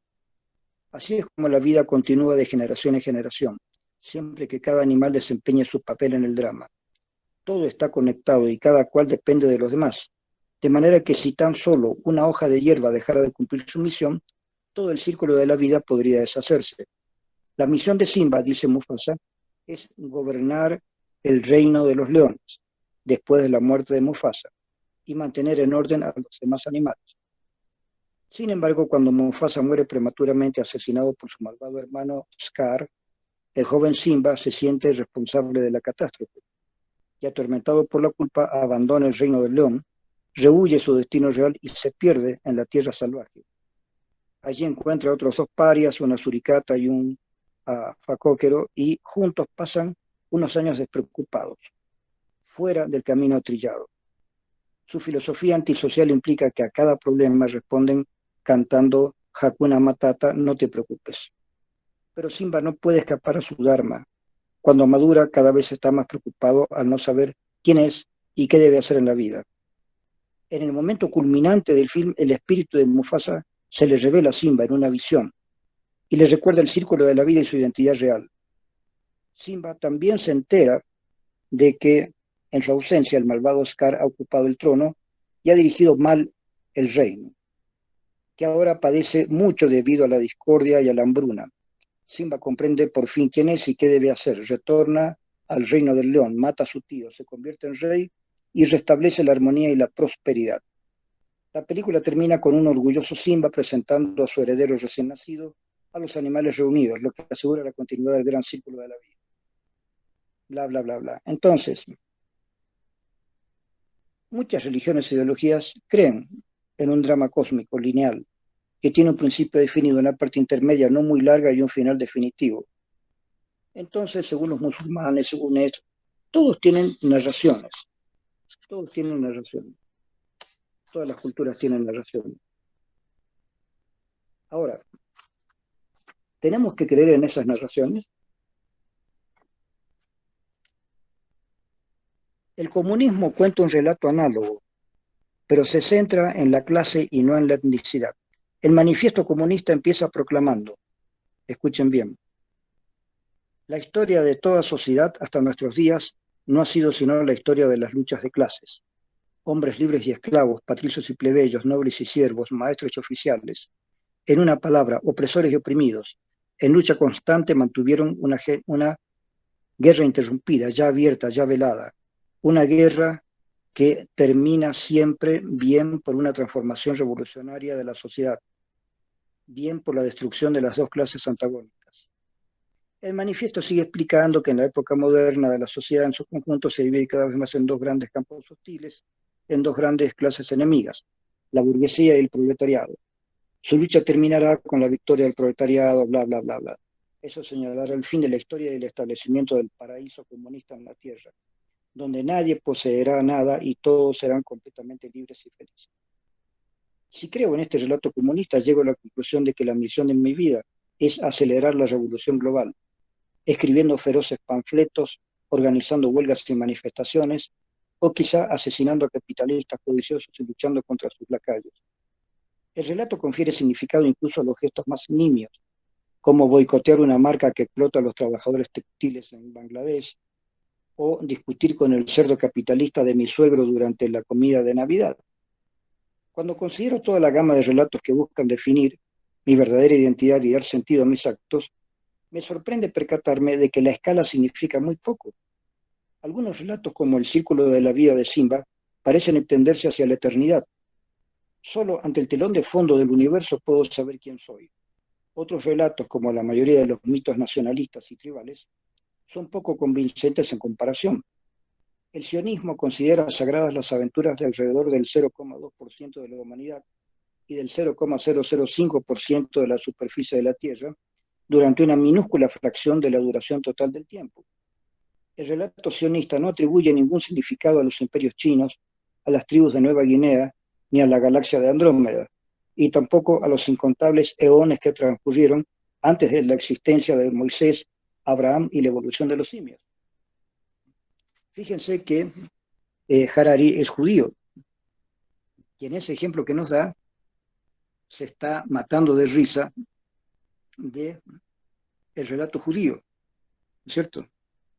Así es como la vida continúa de generación en generación, siempre que cada animal desempeñe su papel en el drama. Todo está conectado y cada cual depende de los demás, de manera que si tan solo una hoja de hierba dejara de cumplir su misión, todo el círculo de la vida podría deshacerse. La misión de Simba, dice Mufasa, es gobernar el reino de los leones, después de la muerte de Mufasa, y mantener en orden a los demás animales. Sin embargo, cuando Mufasa muere prematuramente asesinado por su malvado hermano Scar, el joven Simba se siente responsable de la catástrofe y, atormentado por la culpa, abandona el reino del león, rehúye su destino real y se pierde en la tierra salvaje. Allí encuentra a otros dos parias, una suricata y un facóquero, y juntos pasan unos años despreocupados, fuera del camino trillado. Su filosofía antisocial implica que a cada problema responden cantando Hakuna Matata, no te preocupes. Pero Simba no puede escapar a su dharma. Cuando madura, cada vez está más preocupado al no saber quién es y qué debe hacer en la vida. En el momento culminante del film, el espíritu de Mufasa se le revela a Simba en una visión y le recuerda el círculo de la vida y su identidad real. Simba también se entera de que en su ausencia el malvado Scar ha ocupado el trono y ha dirigido mal el reino, que ahora padece mucho debido a la discordia y a la hambruna. Simba comprende por fin quién es y qué debe hacer. Retorna al reino del león, mata a su tío, se convierte en rey y restablece la armonía y la prosperidad. La película termina con un orgulloso Simba presentando a su heredero recién nacido a los animales reunidos, lo que asegura la continuidad del gran círculo de la vida. Bla, bla, bla, bla. Entonces, muchas religiones e ideologías creen en un drama cósmico lineal que tiene un principio definido, una parte intermedia no muy larga y un final definitivo. Entonces, según los musulmanes, según esto, todos tienen narraciones. Todos tienen narraciones. Todas las culturas tienen narraciones. Ahora, ¿tenemos que creer en esas narraciones? El comunismo cuenta un relato análogo, pero se centra en la clase y no en la etnicidad. El manifiesto comunista empieza proclamando, escuchen bien, la historia de toda sociedad hasta nuestros días no ha sido sino la historia de las luchas de clases. Hombres libres y esclavos, patricios y plebeyos, nobles y siervos, maestros y oficiales, en una palabra, opresores y oprimidos, en lucha constante mantuvieron una guerra interrumpida, ya abierta, ya velada, una guerra que termina siempre bien por una transformación revolucionaria de la sociedad, bien por la destrucción de las dos clases antagónicas. El manifiesto sigue explicando que en la época moderna de la sociedad en su conjunto se divide cada vez más en dos grandes campos hostiles, en dos grandes clases enemigas, la burguesía y el proletariado. Su lucha terminará con la victoria del proletariado, bla, bla, bla, bla. Eso señalará el fin de la historia y el establecimiento del paraíso comunista en la tierra, donde nadie poseerá nada y todos serán completamente libres y felices. Si creo en este relato comunista, llego a la conclusión de que la misión de mi vida es acelerar la revolución global, escribiendo feroces panfletos, organizando huelgas y manifestaciones, o quizá asesinando a capitalistas codiciosos y luchando contra sus lacayos. El relato confiere significado incluso a los gestos más nimios, como boicotear una marca que explota a los trabajadores textiles en Bangladesh, o discutir con el cerdo capitalista de mi suegro durante la comida de Navidad. Cuando considero toda la gama de relatos que buscan definir mi verdadera identidad y dar sentido a mis actos, me sorprende percatarme de que la escala significa muy poco. Algunos relatos, como El círculo de la vida de Simba, parecen extenderse hacia la eternidad. Solo ante el telón de fondo del universo puedo saber quién soy. Otros relatos, como la mayoría de los mitos nacionalistas y tribales, son poco convincentes en comparación. El sionismo considera sagradas las aventuras de alrededor del 0,2% de la humanidad y del 0,005% de la superficie de la Tierra durante una minúscula fracción de la duración total del tiempo. El relato sionista no atribuye ningún significado a los imperios chinos, a las tribus de Nueva Guinea, ni a la galaxia de Andrómeda, y tampoco a los incontables eones que transcurrieron antes de la existencia de Moisés, Abraham y la evolución de los simios. Fíjense que Harari es judío, y en ese ejemplo que nos da, se está matando de risa de el relato judío, ¿cierto?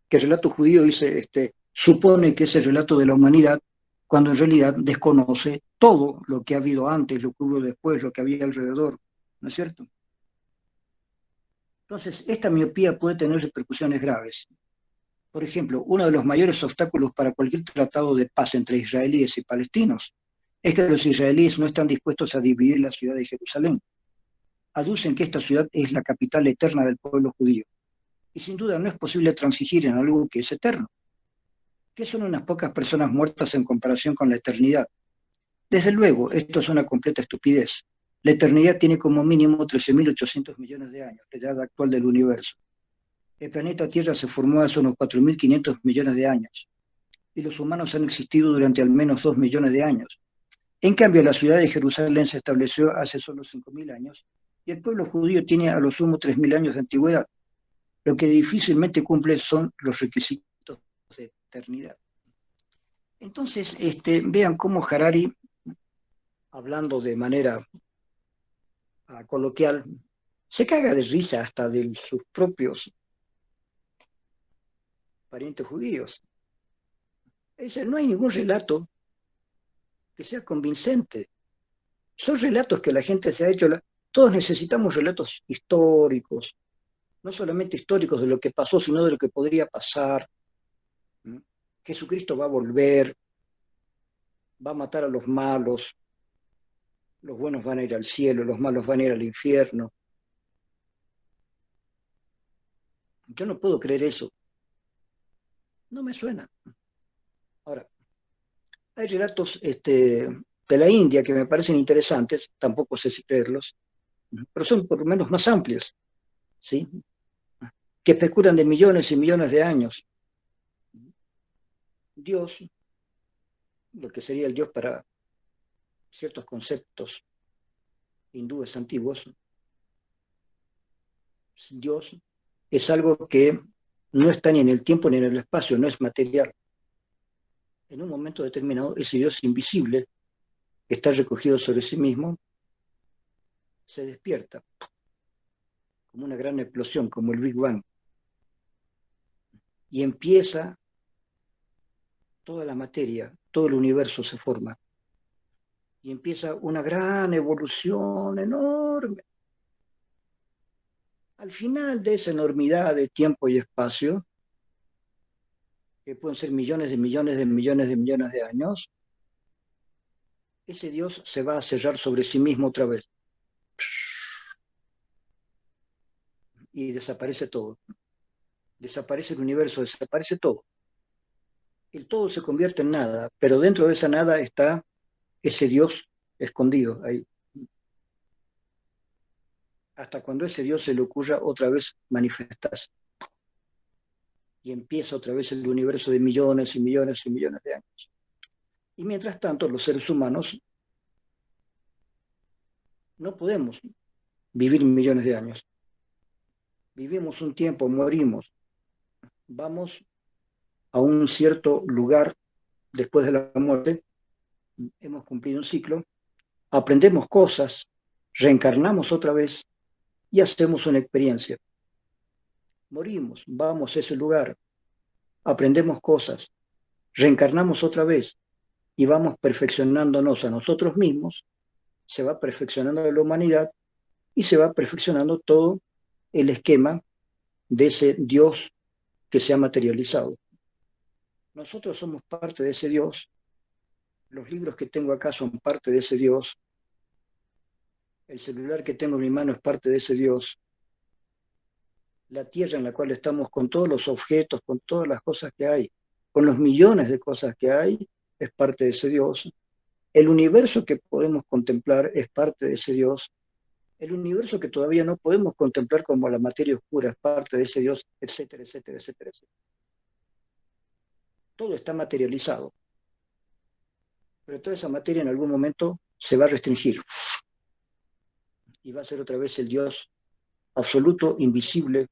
Que el relato judío dice, supone que es el relato de la humanidad, cuando en realidad desconoce todo lo que ha habido antes, lo que hubo después, lo que había alrededor, ¿no es cierto? Entonces, esta miopía puede tener repercusiones graves. Por ejemplo, uno de los mayores obstáculos para cualquier tratado de paz entre israelíes y palestinos es que los israelíes no están dispuestos a dividir la ciudad de Jerusalén. Aducen que esta ciudad es la capital eterna del pueblo judío. Y sin duda no es posible transigir en algo que es eterno. ¿Qué son unas pocas personas muertas en comparación con la eternidad? Desde luego, esto es una completa estupidez. La eternidad tiene como mínimo 13.800 millones de años, la edad actual del universo. El planeta Tierra se formó hace unos 4.500 millones de años, y los humanos han existido durante al menos 2 millones de años. En cambio, la ciudad de Jerusalén se estableció hace solo 5.000 años, y el pueblo judío tiene a lo sumo 3.000 años de antigüedad. Lo que difícilmente cumple son los requisitos de eternidad. Entonces, vean cómo Harari, hablando de manera coloquial, se caga de risa hasta de sus propios parientes judíos. Dice, no hay ningún relato que sea convincente. Son relatos que la gente se ha hecho. Todos necesitamos relatos históricos, no solamente históricos de lo que pasó, sino de lo que podría pasar. ¿No? Jesucristo va a volver, va a matar a los malos, los buenos van a ir al cielo, los malos van a ir al infierno. Yo no puedo creer eso. No me suena. Ahora, hay relatos de la India que me parecen interesantes, tampoco sé si creerlos, pero son por lo menos más amplios, ¿sí? Que especulan de millones y millones de años. Dios, lo que sería el Dios para ciertos conceptos hindúes antiguos, Dios es algo que no está ni en el tiempo ni en el espacio, no es material. En un momento determinado, ese Dios invisible, que está recogido sobre sí mismo, se despierta como una gran explosión, como el Big Bang, y empieza toda la materia, todo el universo se forma, y empieza una gran evolución enorme. Al final de esa enormidad de tiempo y espacio, que pueden ser millones de millones de millones de millones de años, ese Dios se va a cerrar sobre sí mismo otra vez y desaparece todo. Desaparece el universo, desaparece todo. El todo se convierte en nada, pero dentro de esa nada está ese Dios escondido ahí. Hasta cuando ese Dios se le ocurra otra vez manifestarse. Y empieza otra vez el universo de millones y millones y millones de años. Y mientras tanto, los seres humanos no podemos vivir millones de años. Vivimos un tiempo, morimos, vamos a un cierto lugar después de la muerte, hemos cumplido un ciclo, aprendemos cosas, reencarnamos otra vez y hacemos una experiencia. Morimos, vamos a ese lugar, aprendemos cosas, reencarnamos otra vez y vamos perfeccionándonos a nosotros mismos, se va perfeccionando la humanidad y se va perfeccionando todo el esquema de ese Dios que se ha materializado. Nosotros somos parte de ese Dios, los libros que tengo acá son parte de ese Dios, el celular que tengo en mi mano es parte de ese Dios, la tierra en la cual estamos con todos los objetos, con todas las cosas que hay, con los millones de cosas que hay, es parte de ese Dios. El universo que podemos contemplar es parte de ese Dios. El universo que todavía no podemos contemplar como la materia oscura es parte de ese Dios, etcétera, etcétera, etcétera, etcétera. Todo está materializado, pero toda esa materia en algún momento se va a restringir y va a ser otra vez el Dios absoluto, invisible,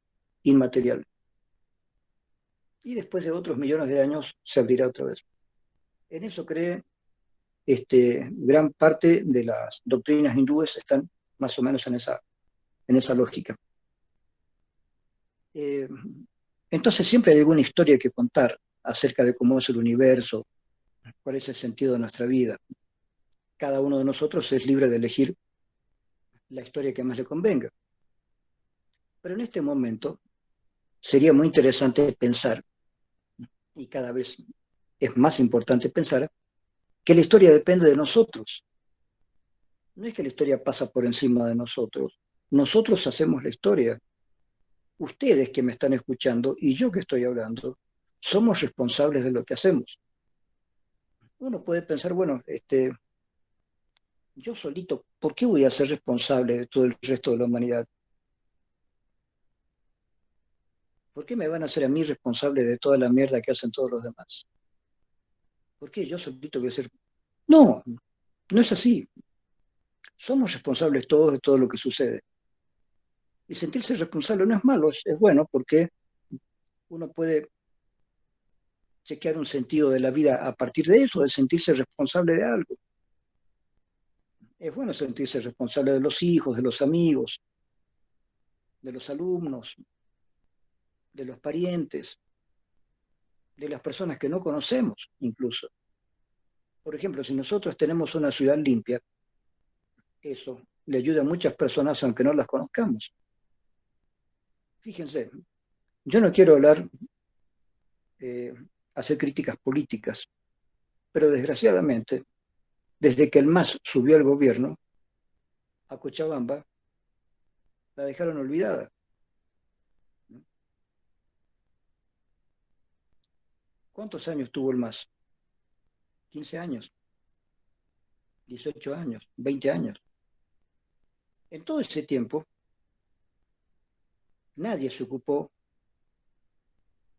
inmaterial. Y después de otros millones de años se abrirá otra vez. En eso cree gran parte de las doctrinas hindúes están más o menos en esa lógica. Entonces siempre hay alguna historia que contar acerca de cómo es el universo, cuál es el sentido de nuestra vida. Cada uno de nosotros es libre de elegir la historia que más le convenga. Pero en este momento sería muy interesante pensar, y cada vez es más importante pensar, que la historia depende de nosotros. No es que la historia pasa por encima de nosotros. Nosotros hacemos la historia. Ustedes que me están escuchando y yo que estoy hablando, somos responsables de lo que hacemos. Uno puede pensar, bueno, yo solito, ¿por qué voy a ser responsable de todo el resto de la humanidad? ¿Por qué me van a hacer a mí responsable de toda la mierda que hacen todos los demás? ¿Por qué yo solito voy a ser? No, no es así. Somos responsables todos de todo lo que sucede. Y sentirse responsable no es malo, es bueno porque uno puede chequear un sentido de la vida a partir de eso, de sentirse responsable de algo. Es bueno sentirse responsable de los hijos, de los amigos, de los alumnos, de los parientes, de las personas que no conocemos incluso. Por ejemplo, si nosotros tenemos una ciudad limpia, eso le ayuda a muchas personas aunque no las conozcamos. Fíjense, yo no quiero hacer críticas políticas, pero desgraciadamente, desde que el MAS subió al gobierno, a Cochabamba la dejaron olvidada. ¿Cuántos años tuvo el MAS? 15 años, 18 años, 20 años. En todo ese tiempo, nadie se ocupó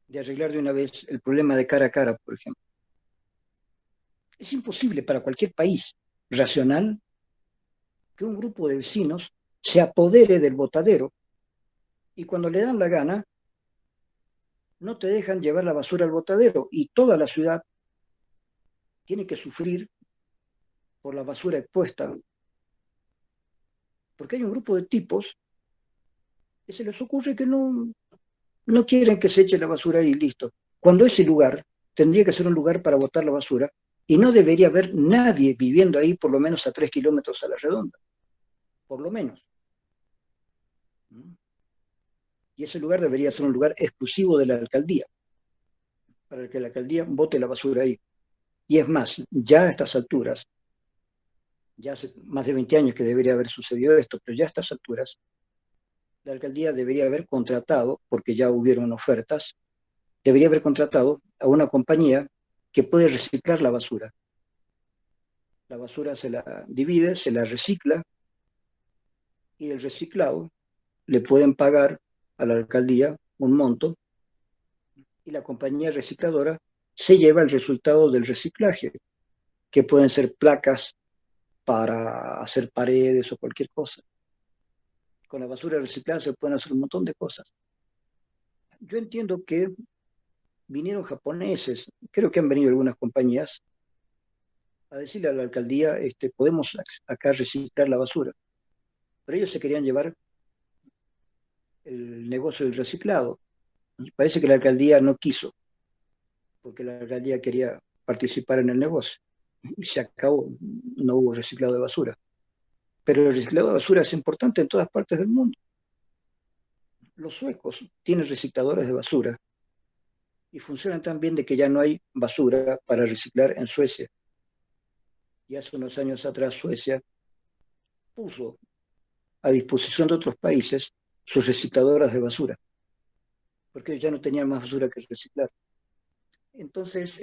de arreglar de una vez el problema de cara a cara, por ejemplo. Es imposible para cualquier país racional que un grupo de vecinos se apodere del botadero y cuando le dan la gana, no te dejan llevar la basura al botadero y toda la ciudad tiene que sufrir por la basura expuesta. Porque hay un grupo de tipos que se les ocurre que no quieren que se eche la basura ahí y listo. Cuando ese lugar tendría que ser un lugar para botar la basura y no debería haber nadie viviendo ahí por lo menos a 3 kilómetros a la redonda. Por lo menos. Y ese lugar debería ser un lugar exclusivo de la alcaldía. para que la alcaldía bote la basura ahí. Y es más, ya a estas alturas, ya hace más de 20 años que debería haber sucedido esto, pero ya a estas alturas, la alcaldía debería haber contratado, porque ya hubieron ofertas, debería haber contratado a una compañía que puede reciclar la basura. La basura se la divide, se la recicla y el reciclado le pueden pagar a la alcaldía un monto y la compañía recicladora se lleva el resultado del reciclaje, que pueden ser placas para hacer paredes o cualquier cosa. Con la basura reciclada se pueden hacer un montón de cosas. Yo entiendo que vinieron japoneses, creo que han venido algunas compañías, a decirle a la alcaldía, podemos acá reciclar la basura. Pero ellos se querían llevar el negocio del reciclado. Y parece que la alcaldía no quiso, porque la alcaldía quería participar en el negocio. Y se acabó, no hubo reciclado de basura. Pero el reciclado de basura es importante en todas partes del mundo. Los suecos tienen recicladores de basura y funcionan tan bien de que ya no hay basura para reciclar en Suecia. Y hace unos años atrás Suecia puso a disposición de otros países sus recicladoras de basura, porque ellos ya no tenían más basura que reciclar. Entonces,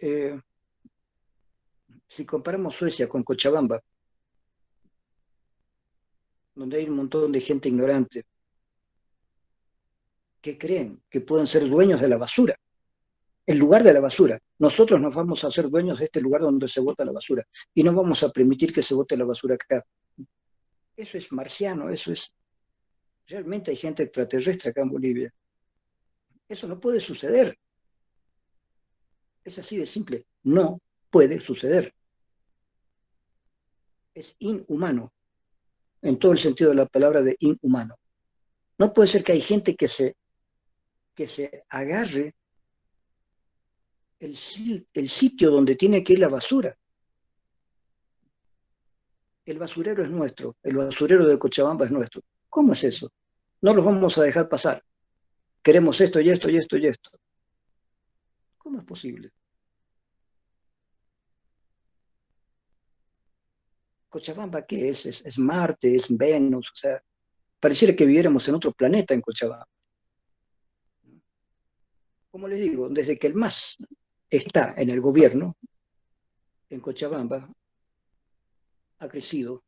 si comparamos Suecia con Cochabamba, donde hay un montón de gente ignorante que creen que pueden ser dueños de la basura, el lugar de la basura. Nosotros nos vamos a hacer dueños de este lugar donde se bota la basura y no vamos a permitir que se bote la basura acá. Eso es marciano, eso es... Realmente hay gente extraterrestre acá en Bolivia. Eso no puede suceder. Es así de simple. No puede suceder. Es inhumano, en todo el sentido de la palabra de inhumano. No puede ser que hay gente que se agarre el sitio donde tiene que ir la basura. El basurero es nuestro, el basurero de Cochabamba es nuestro. ¿Cómo es eso? No los vamos a dejar pasar. Queremos esto y esto y esto y esto. ¿Cómo es posible? ¿Cochabamba qué es? Es Marte, es Venus, o sea, pareciera que viviéramos en otro planeta en Cochabamba. Como les digo, desde que el MAS está en el gobierno, en Cochabamba, ha crecido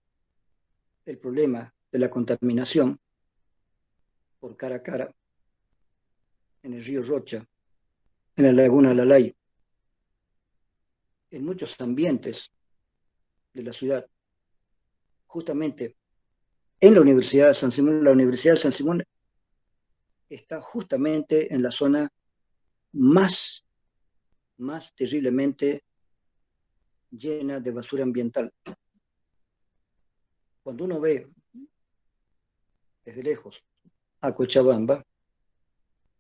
el problema de la contaminación por cara a cara en el río Rocha, en la laguna Lalay, en muchos ambientes de la ciudad. Justamente en la Universidad de San Simón, la Universidad de San Simón está justamente en la zona más, más terriblemente llena de basura ambiental. Cuando uno ve desde lejos a Cochabamba,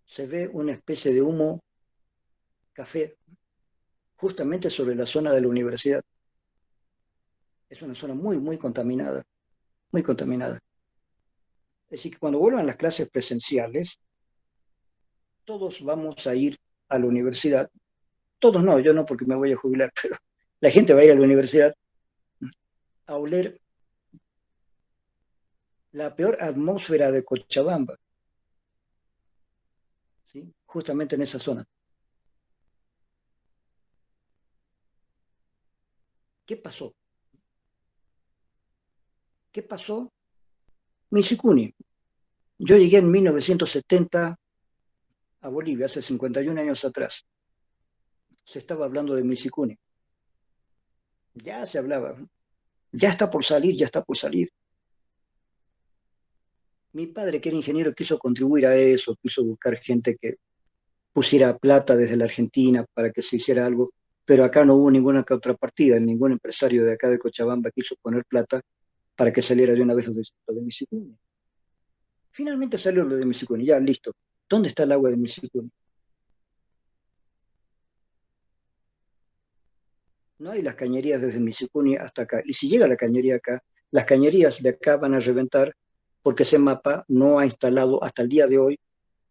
se ve una especie de humo café justamente sobre la zona de la universidad. Es una zona muy, muy contaminada, muy contaminada. Es decir, que cuando vuelvan las clases presenciales, todos vamos a ir a la universidad. Todos no, yo no porque me voy a jubilar, pero la gente va a ir a la universidad a oler la peor atmósfera de Cochabamba, ¿sí? Justamente en esa zona. ¿Qué pasó? ¿Qué pasó? Misicuni. Yo llegué en 1970 a Bolivia, hace 51 años atrás. Se estaba hablando de Misicuni. Ya se hablaba. Ya está por salir, ya está por salir. Mi padre, que era ingeniero, quiso contribuir a eso, quiso buscar gente que pusiera plata desde la Argentina para que se hiciera algo, pero acá no hubo ninguna contrapartida, ningún empresario de acá de Cochabamba quiso poner plata para que saliera de una vez lo de Misicuni. Finalmente salió lo de Misicuni, ya listo. ¿Dónde está el agua de Misicuni? No hay las cañerías desde Misicuni hasta acá. Y si llega la cañería acá, las cañerías de acá van a reventar porque ese mapa no ha instalado hasta el día de hoy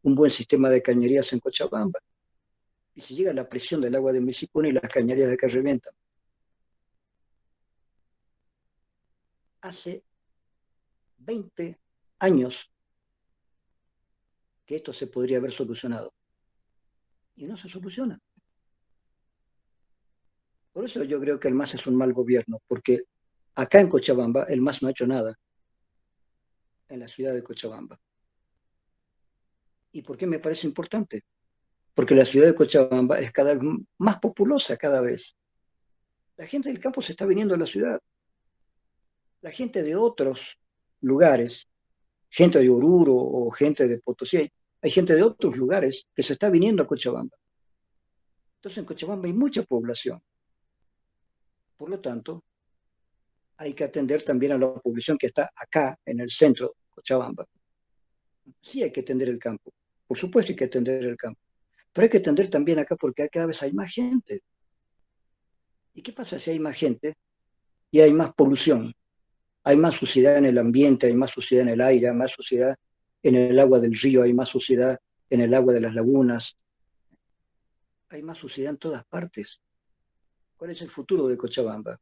un buen sistema de cañerías en Cochabamba. y si llega la presión del agua de Misipuni, las cañerías de acá revientan. Hace 20 años que esto se podría haber solucionado y no se soluciona. Por eso yo creo que el MAS es un mal gobierno, porque acá en Cochabamba el MAS no ha hecho nada, en la ciudad de Cochabamba. ¿Y por qué me parece importante? Porque la ciudad de Cochabamba es cada vez más populosa, cada vez. La gente del campo se está viniendo a la ciudad. La gente de otros lugares, gente de Oruro o gente de Potosí, hay gente de otros lugares que se está viniendo a Cochabamba. Entonces en Cochabamba hay mucha población. Por lo tanto, hay que atender también a la población que está acá, en el centro de Cochabamba. Sí hay que atender el campo. Por supuesto hay que atender el campo. Pero hay que atender también acá porque cada vez hay más gente. ¿Y qué pasa si hay más gente y hay más polución? Hay más suciedad en el ambiente, hay más suciedad en el aire, hay más suciedad en el agua del río, hay más suciedad en el agua de las lagunas, hay más suciedad en todas partes. ¿Cuál es el futuro de Cochabamba?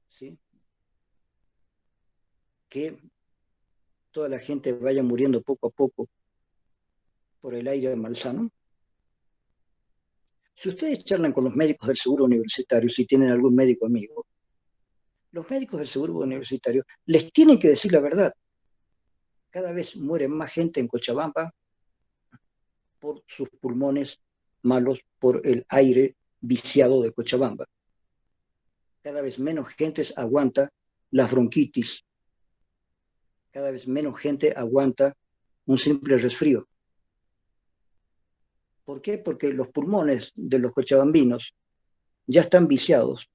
¿Sí? Que toda la gente vaya muriendo poco a poco por el aire malsano. Si ustedes charlan con los médicos del seguro universitario, si tienen algún médico amigo, los médicos del seguro universitario les tienen que decir la verdad. Cada vez muere más gente en Cochabamba por sus pulmones malos, por el aire viciado de Cochabamba. Cada vez menos gente aguanta las bronquitis, cada vez menos gente aguanta un simple resfrío. ¿Por qué? Porque los pulmones de los cochabambinos ya están viciados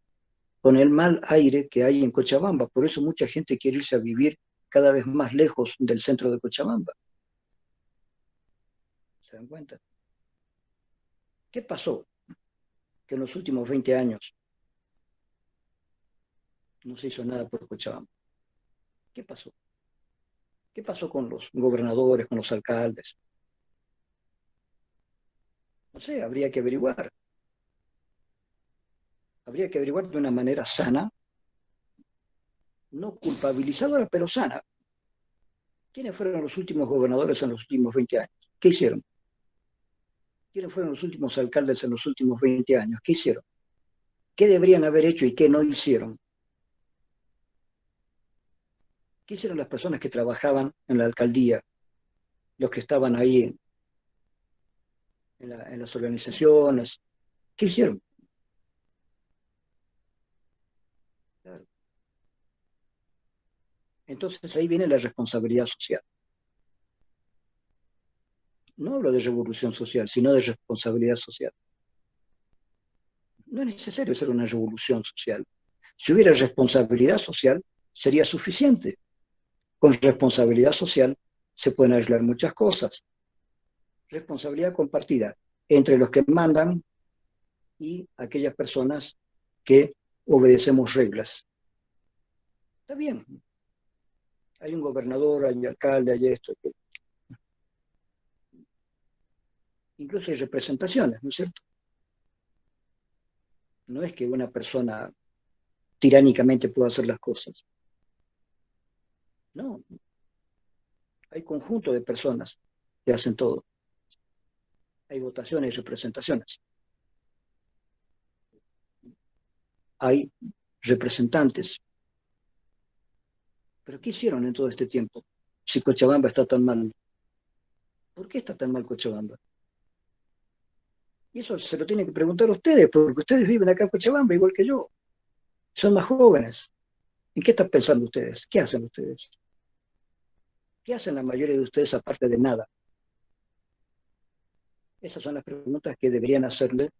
con el mal aire que hay en Cochabamba. Por eso mucha gente quiere irse a vivir cada vez más lejos del centro de Cochabamba. ¿Se dan cuenta? ¿Qué pasó? Que en los últimos 20 años no se hizo nada por Cochabamba. ¿Qué pasó? ¿Qué pasó con los gobernadores, con los alcaldes? No sé, habría que averiguar. Habría que averiguar de una manera sana, no culpabilizadora, pero sana. ¿Quiénes fueron los últimos gobernadores en los últimos 20 años? ¿Qué hicieron? ¿Quiénes fueron los últimos alcaldes en los últimos 20 años? ¿Qué hicieron? ¿Qué deberían haber hecho y qué no hicieron? ¿Qué hicieron las personas que trabajaban en la alcaldía? Los que estaban ahí en las organizaciones. ¿Qué hicieron? Claro. Entonces ahí viene la responsabilidad social. No hablo de revolución social, sino de responsabilidad social. No es necesario hacer una revolución social. Si hubiera responsabilidad social, sería suficiente. Con responsabilidad social se pueden arreglar muchas cosas. Responsabilidad compartida entre los que mandan y aquellas personas que obedecemos reglas. Está bien. Hay un gobernador, hay un alcalde, hay esto. Incluso hay representaciones, ¿no es cierto? No es que una persona tiránicamente pueda hacer las cosas. No, hay conjunto de personas que hacen todo. Hay votaciones y representaciones. Hay representantes. ¿Pero qué hicieron en todo este tiempo? Si Cochabamba está tan mal. ¿Por qué está tan mal Cochabamba? Y eso se lo tienen que preguntar a ustedes, porque ustedes viven acá en Cochabamba igual que yo. Son más jóvenes. ¿En qué están pensando ustedes? ¿Qué hacen ustedes? ¿Qué hacen la mayoría de ustedes aparte de nada? Esas son las preguntas que deberían hacerle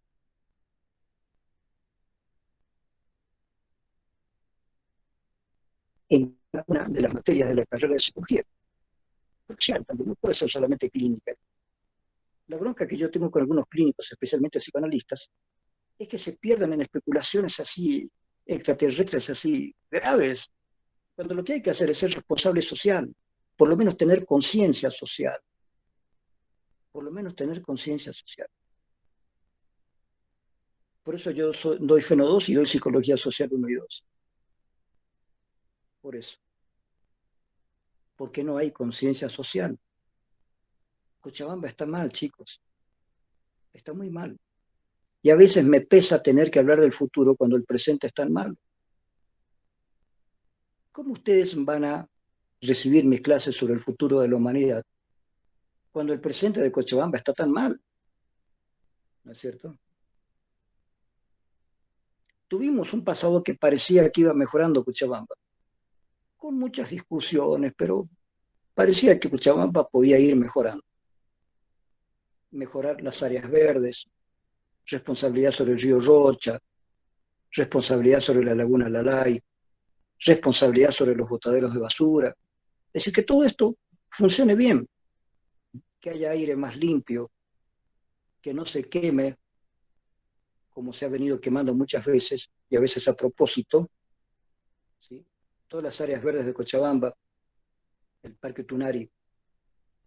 en una de las materias de la carrera de psicología. Porque también no puede ser solamente clínica. La bronca que yo tengo con algunos clínicos, especialmente psicoanalistas, es que se pierden en especulaciones así extraterrestres, así graves, cuando lo que hay que hacer es ser responsable social, por lo menos tener conciencia social. por lo menos tener conciencia social. Por eso yo doy Feno 2 y doy Psicología Social 1 y 2. Por eso. Porque no hay conciencia social. Cochabamba está mal, chicos. Está muy mal. Y a veces me pesa tener que hablar del futuro cuando el presente está tan mal. ¿Cómo ustedes van a recibir mis clases sobre el futuro de la humanidad cuando el presente de Cochabamba está tan mal? ¿No es cierto? Tuvimos un pasado que parecía que iba mejorando Cochabamba, con muchas discusiones, pero parecía que Cochabamba podía ir mejorando. Mejorar las áreas verdes, responsabilidad sobre el río Rocha, responsabilidad sobre la laguna Lalay, responsabilidad sobre los botaderos de basura. Es decir, que todo esto funcione bien, que haya aire más limpio, que no se queme como se ha venido quemando muchas veces, y a veces a propósito, ¿sí? Todas las áreas verdes de Cochabamba, el Parque Tunari.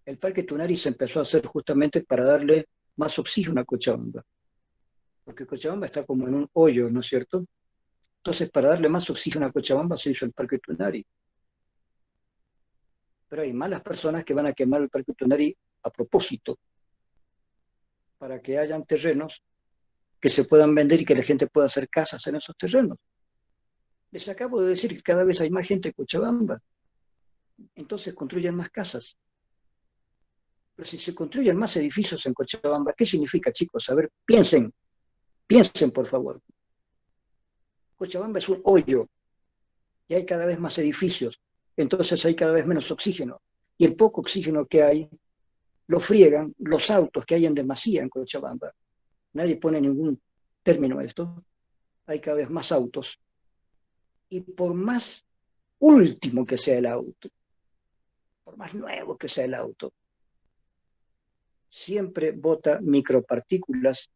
El Parque Tunari se empezó a hacer justamente para darle más oxígeno a Cochabamba, porque Cochabamba está como en un hoyo, ¿no es cierto? Entonces, para darle más oxígeno a Cochabamba se hizo el Parque Tunari. Pero hay malas personas que van a quemar el Parque Tunari a propósito, para que hayan terrenos que se puedan vender y que la gente pueda hacer casas en esos terrenos. Les acabo de decir que cada vez hay más gente en Cochabamba, entonces construyen más casas. Pero si se construyen más edificios en Cochabamba, ¿qué significa, chicos? A ver, piensen por favor. Cochabamba es un hoyo y hay cada vez más edificios, entonces hay cada vez menos oxígeno. Y el poco oxígeno que hay lo friegan los autos que hay en demasía en Cochabamba. Nadie pone ningún término a esto. Hay cada vez más autos. Y por más último que sea el auto, por más nuevo que sea el auto, siempre bota micropartículas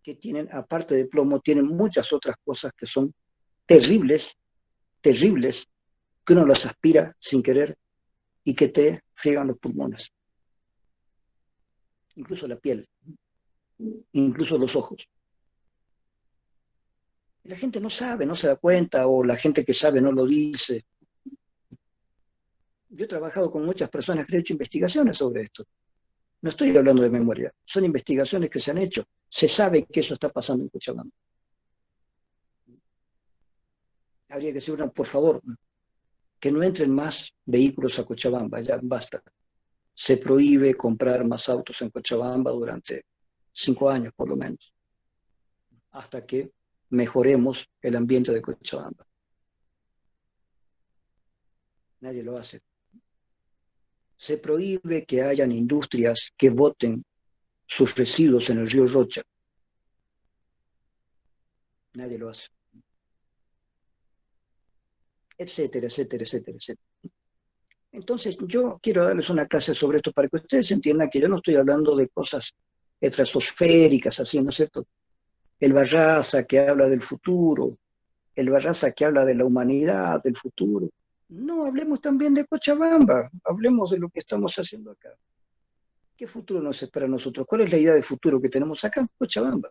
que tienen, aparte de plomo, tienen muchas otras cosas que son terribles, terribles, que uno las aspira sin querer y que te friegan los pulmones, incluso la piel, incluso los ojos. La gente no sabe, no se da cuenta, o la gente que sabe no lo dice. Yo he trabajado con muchas personas que han hecho investigaciones sobre esto. No estoy hablando de memoria, son investigaciones que se han hecho. Se sabe que eso está pasando en Cochabamba. Habría que decir, por favor, que no entren más vehículos a Cochabamba, ya basta. Se prohíbe comprar más autos en Cochabamba durante 5 años por lo menos, hasta que mejoremos el ambiente de Cochabamba. Nadie lo hace. Se prohíbe que hayan industrias que boten sus residuos en el río Rocha. Nadie lo hace. Etcétera, etcétera, etcétera, etcétera. Entonces, yo quiero darles una clase sobre esto para que ustedes entiendan que yo no estoy hablando de cosas estratosféricas, así, ¿no es cierto? El Barraza que habla del futuro, el Barraza que habla de la humanidad, del futuro. No, hablemos también de Cochabamba, hablemos de lo que estamos haciendo acá. ¿Qué futuro nos espera a nosotros? ¿Cuál es la idea de futuro que tenemos acá en Cochabamba?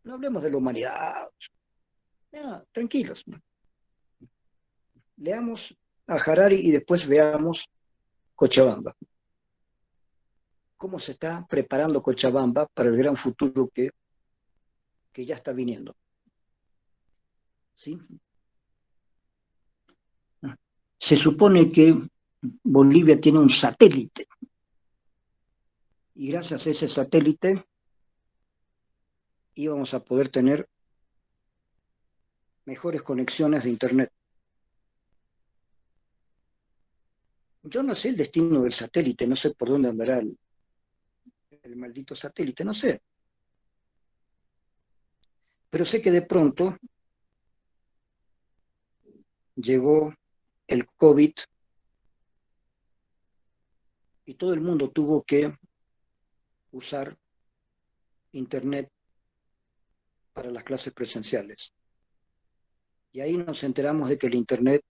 No hablemos de la humanidad. No, tranquilos. Leamos a Harari y después veamos Cochabamba. ¿Cómo se está preparando Cochabamba para el gran futuro que ya está viniendo? ¿Sí? Se supone que Bolivia tiene un satélite y gracias a ese satélite íbamos a poder tener mejores conexiones de Internet. Yo no sé el destino del satélite, no sé por dónde andará el maldito satélite, no sé. Pero sé que de pronto llegó el COVID y todo el mundo tuvo que usar Internet para las clases presenciales. Y ahí nos enteramos de que el Internet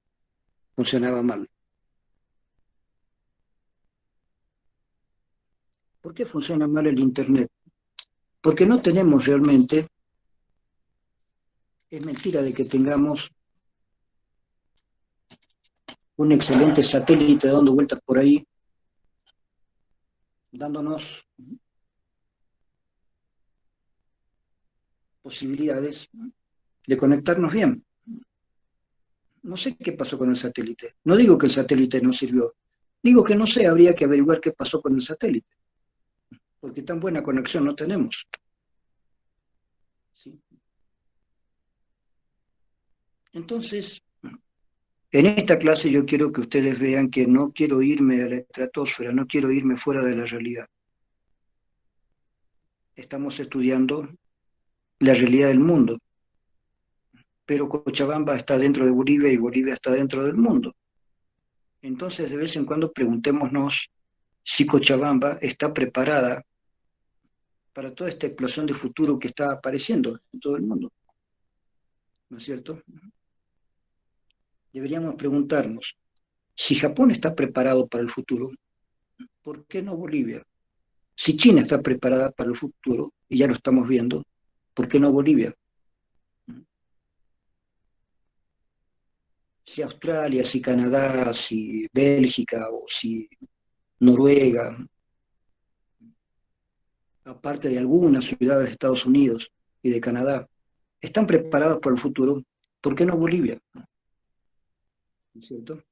funcionaba mal. ¿Por qué funciona mal el Internet? Porque no tenemos realmente, es mentira de que tengamos un excelente satélite dando vueltas por ahí, dándonos posibilidades de conectarnos bien. No sé qué pasó con el satélite. No digo que el satélite no sirvió. Digo que no sé, habría que averiguar qué pasó con el satélite, porque tan buena conexión no tenemos. ¿Sí? Entonces, en esta clase yo quiero que ustedes vean que no quiero irme a la estratosfera, no quiero irme fuera de la realidad. Estamos estudiando la realidad del mundo, pero Cochabamba está dentro de Bolivia y Bolivia está dentro del mundo. Entonces, de vez en cuando preguntémonos si Cochabamba está preparada para toda esta explosión de futuro que está apareciendo en todo el mundo, ¿no es cierto? Deberíamos preguntarnos, si Japón está preparado para el futuro, ¿por qué no Bolivia? Si China está preparada para el futuro, y ya lo estamos viendo, ¿por qué no Bolivia? Si Australia, si Canadá, si Bélgica o si Noruega, aparte de algunas ciudades de Estados Unidos y de Canadá, están preparadas para el futuro, ¿por qué no Bolivia? ¿No es cierto?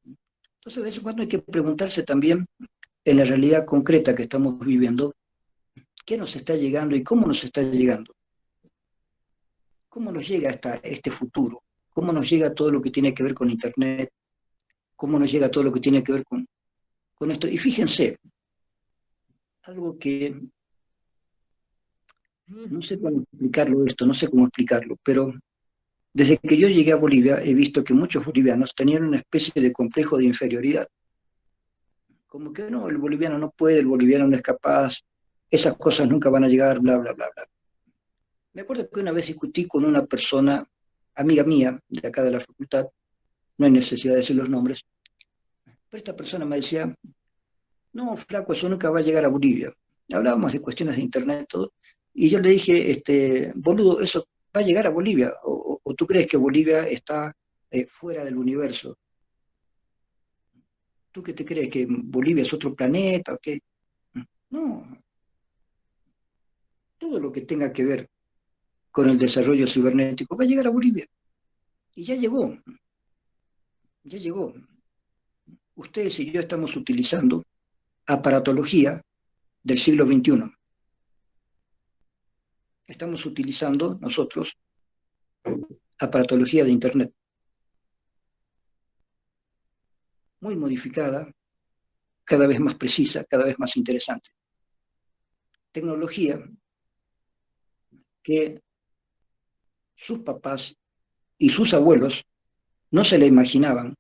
Entonces, de vez en cuando hay que preguntarse también, en la realidad concreta que estamos viviendo, qué nos está llegando y cómo nos está llegando. ¿Cómo nos llega hasta este futuro? ¿Cómo nos llega todo lo que tiene que ver con Internet? ¿Cómo nos llega todo lo que tiene que ver con esto? Y fíjense, algo que no sé cómo explicarlo esto, no sé cómo explicarlo, pero desde que yo llegué a Bolivia he visto que muchos bolivianos tenían una especie de complejo de inferioridad. Como que no, el boliviano no puede, el boliviano no es capaz, esas cosas nunca van a llegar, bla, bla, bla, bla. Me acuerdo que una vez discutí con una persona, amiga mía, de acá de la facultad, no hay necesidad de decir los nombres, pero esta persona me decía, no, flaco, eso nunca va a llegar a Bolivia. Hablábamos de cuestiones de internet, todo, y yo le dije, boludo, eso va a llegar a Bolivia, o tú crees que Bolivia está fuera del universo. ¿Tú qué te crees, que Bolivia es otro planeta? ¿O qué? No, todo lo que tenga que ver con el desarrollo cibernético va a llegar a Bolivia. Y ya llegó. Ustedes y yo estamos utilizando aparatología del siglo XXI. Estamos utilizando nosotros aparatología de Internet, muy modificada, cada vez más precisa, cada vez más interesante. Tecnología que sus papás y sus abuelos no se la imaginaban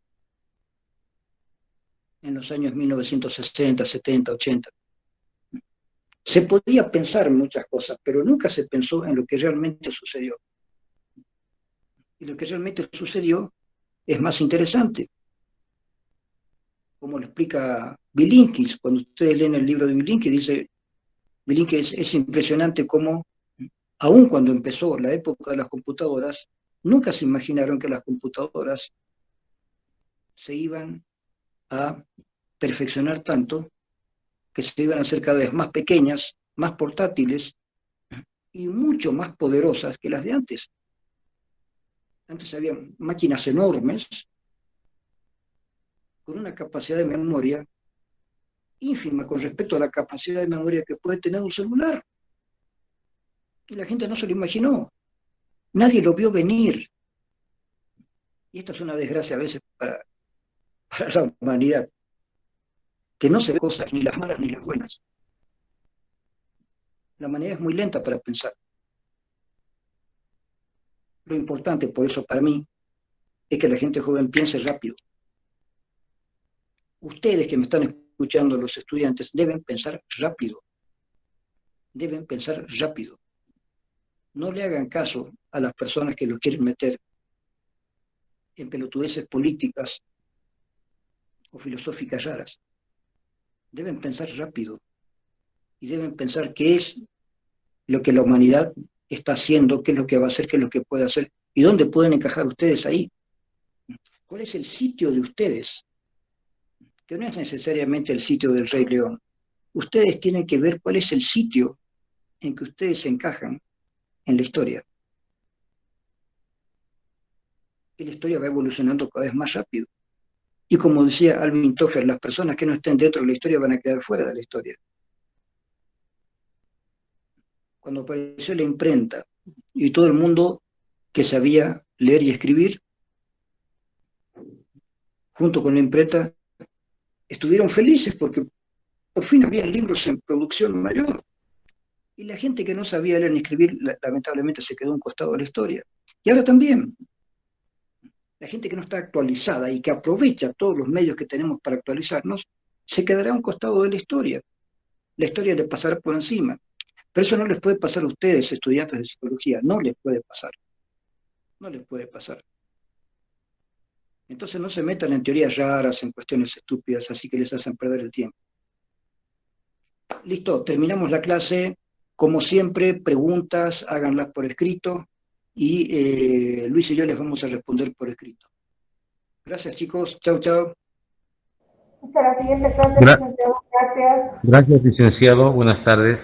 en los años 1960, 70, 80. Se podía pensar en muchas cosas, pero nunca se pensó en lo que realmente sucedió. Y lo que realmente sucedió es más interesante, como lo explica Bilinkis. Cuando ustedes leen el libro de Bilinkis, dice, Bilinkis es impresionante cómo, aun cuando empezó la época de las computadoras, nunca se imaginaron que las computadoras se iban a perfeccionar tanto, que se iban a hacer cada vez más pequeñas, más portátiles y mucho más poderosas que las de antes. Antes había máquinas enormes con una capacidad de memoria ínfima con respecto a la capacidad de memoria que puede tener un celular. Y la gente no se lo imaginó. Nadie lo vio venir. Y esta es una desgracia a veces para la humanidad, que no se ve cosas, ni las malas ni las buenas. La humanidad es muy lenta para pensar. Lo importante, por eso, para mí, es que la gente joven piense rápido. Ustedes que me están escuchando, los estudiantes, deben pensar rápido. Deben pensar rápido. No le hagan caso a las personas que los quieren meter en pelotudeces políticas o filosóficas raras. Deben pensar rápido. y deben pensar qué es lo que la humanidad está haciendo, qué es lo que va a hacer, qué es lo que puede hacer, y dónde pueden encajar ustedes ahí. ¿Cuál es el sitio de ustedes? Que no es necesariamente el sitio del Rey León. Ustedes tienen que ver cuál es el sitio en que ustedes se encajan en la historia. Y la historia va evolucionando cada vez más rápido. Y como decía Alvin Toffler, las personas que no estén dentro de la historia van a quedar fuera de la historia. Cuando apareció la imprenta y todo el mundo que sabía leer y escribir, junto con la imprenta, estuvieron felices porque por fin había libros en producción mayor. Y la gente que no sabía leer ni escribir, lamentablemente se quedó a un costado de la historia. Y ahora también, la gente que no está actualizada y que aprovecha todos los medios que tenemos para actualizarnos, se quedará a un costado de la historia. La historia le pasará por encima. Pero eso no les puede pasar a ustedes, estudiantes de psicología, no les puede pasar. No les puede pasar. Entonces no se metan en teorías raras, en cuestiones estúpidas, así que les hacen perder el tiempo. Listo, terminamos la clase. Como siempre, preguntas, háganlas por escrito y Luis y yo les vamos a responder por escrito. Gracias, chicos. Chau, chau. Hasta la siguiente clase, Gra- licenciado. Gracias. Gracias, licenciado. Buenas tardes.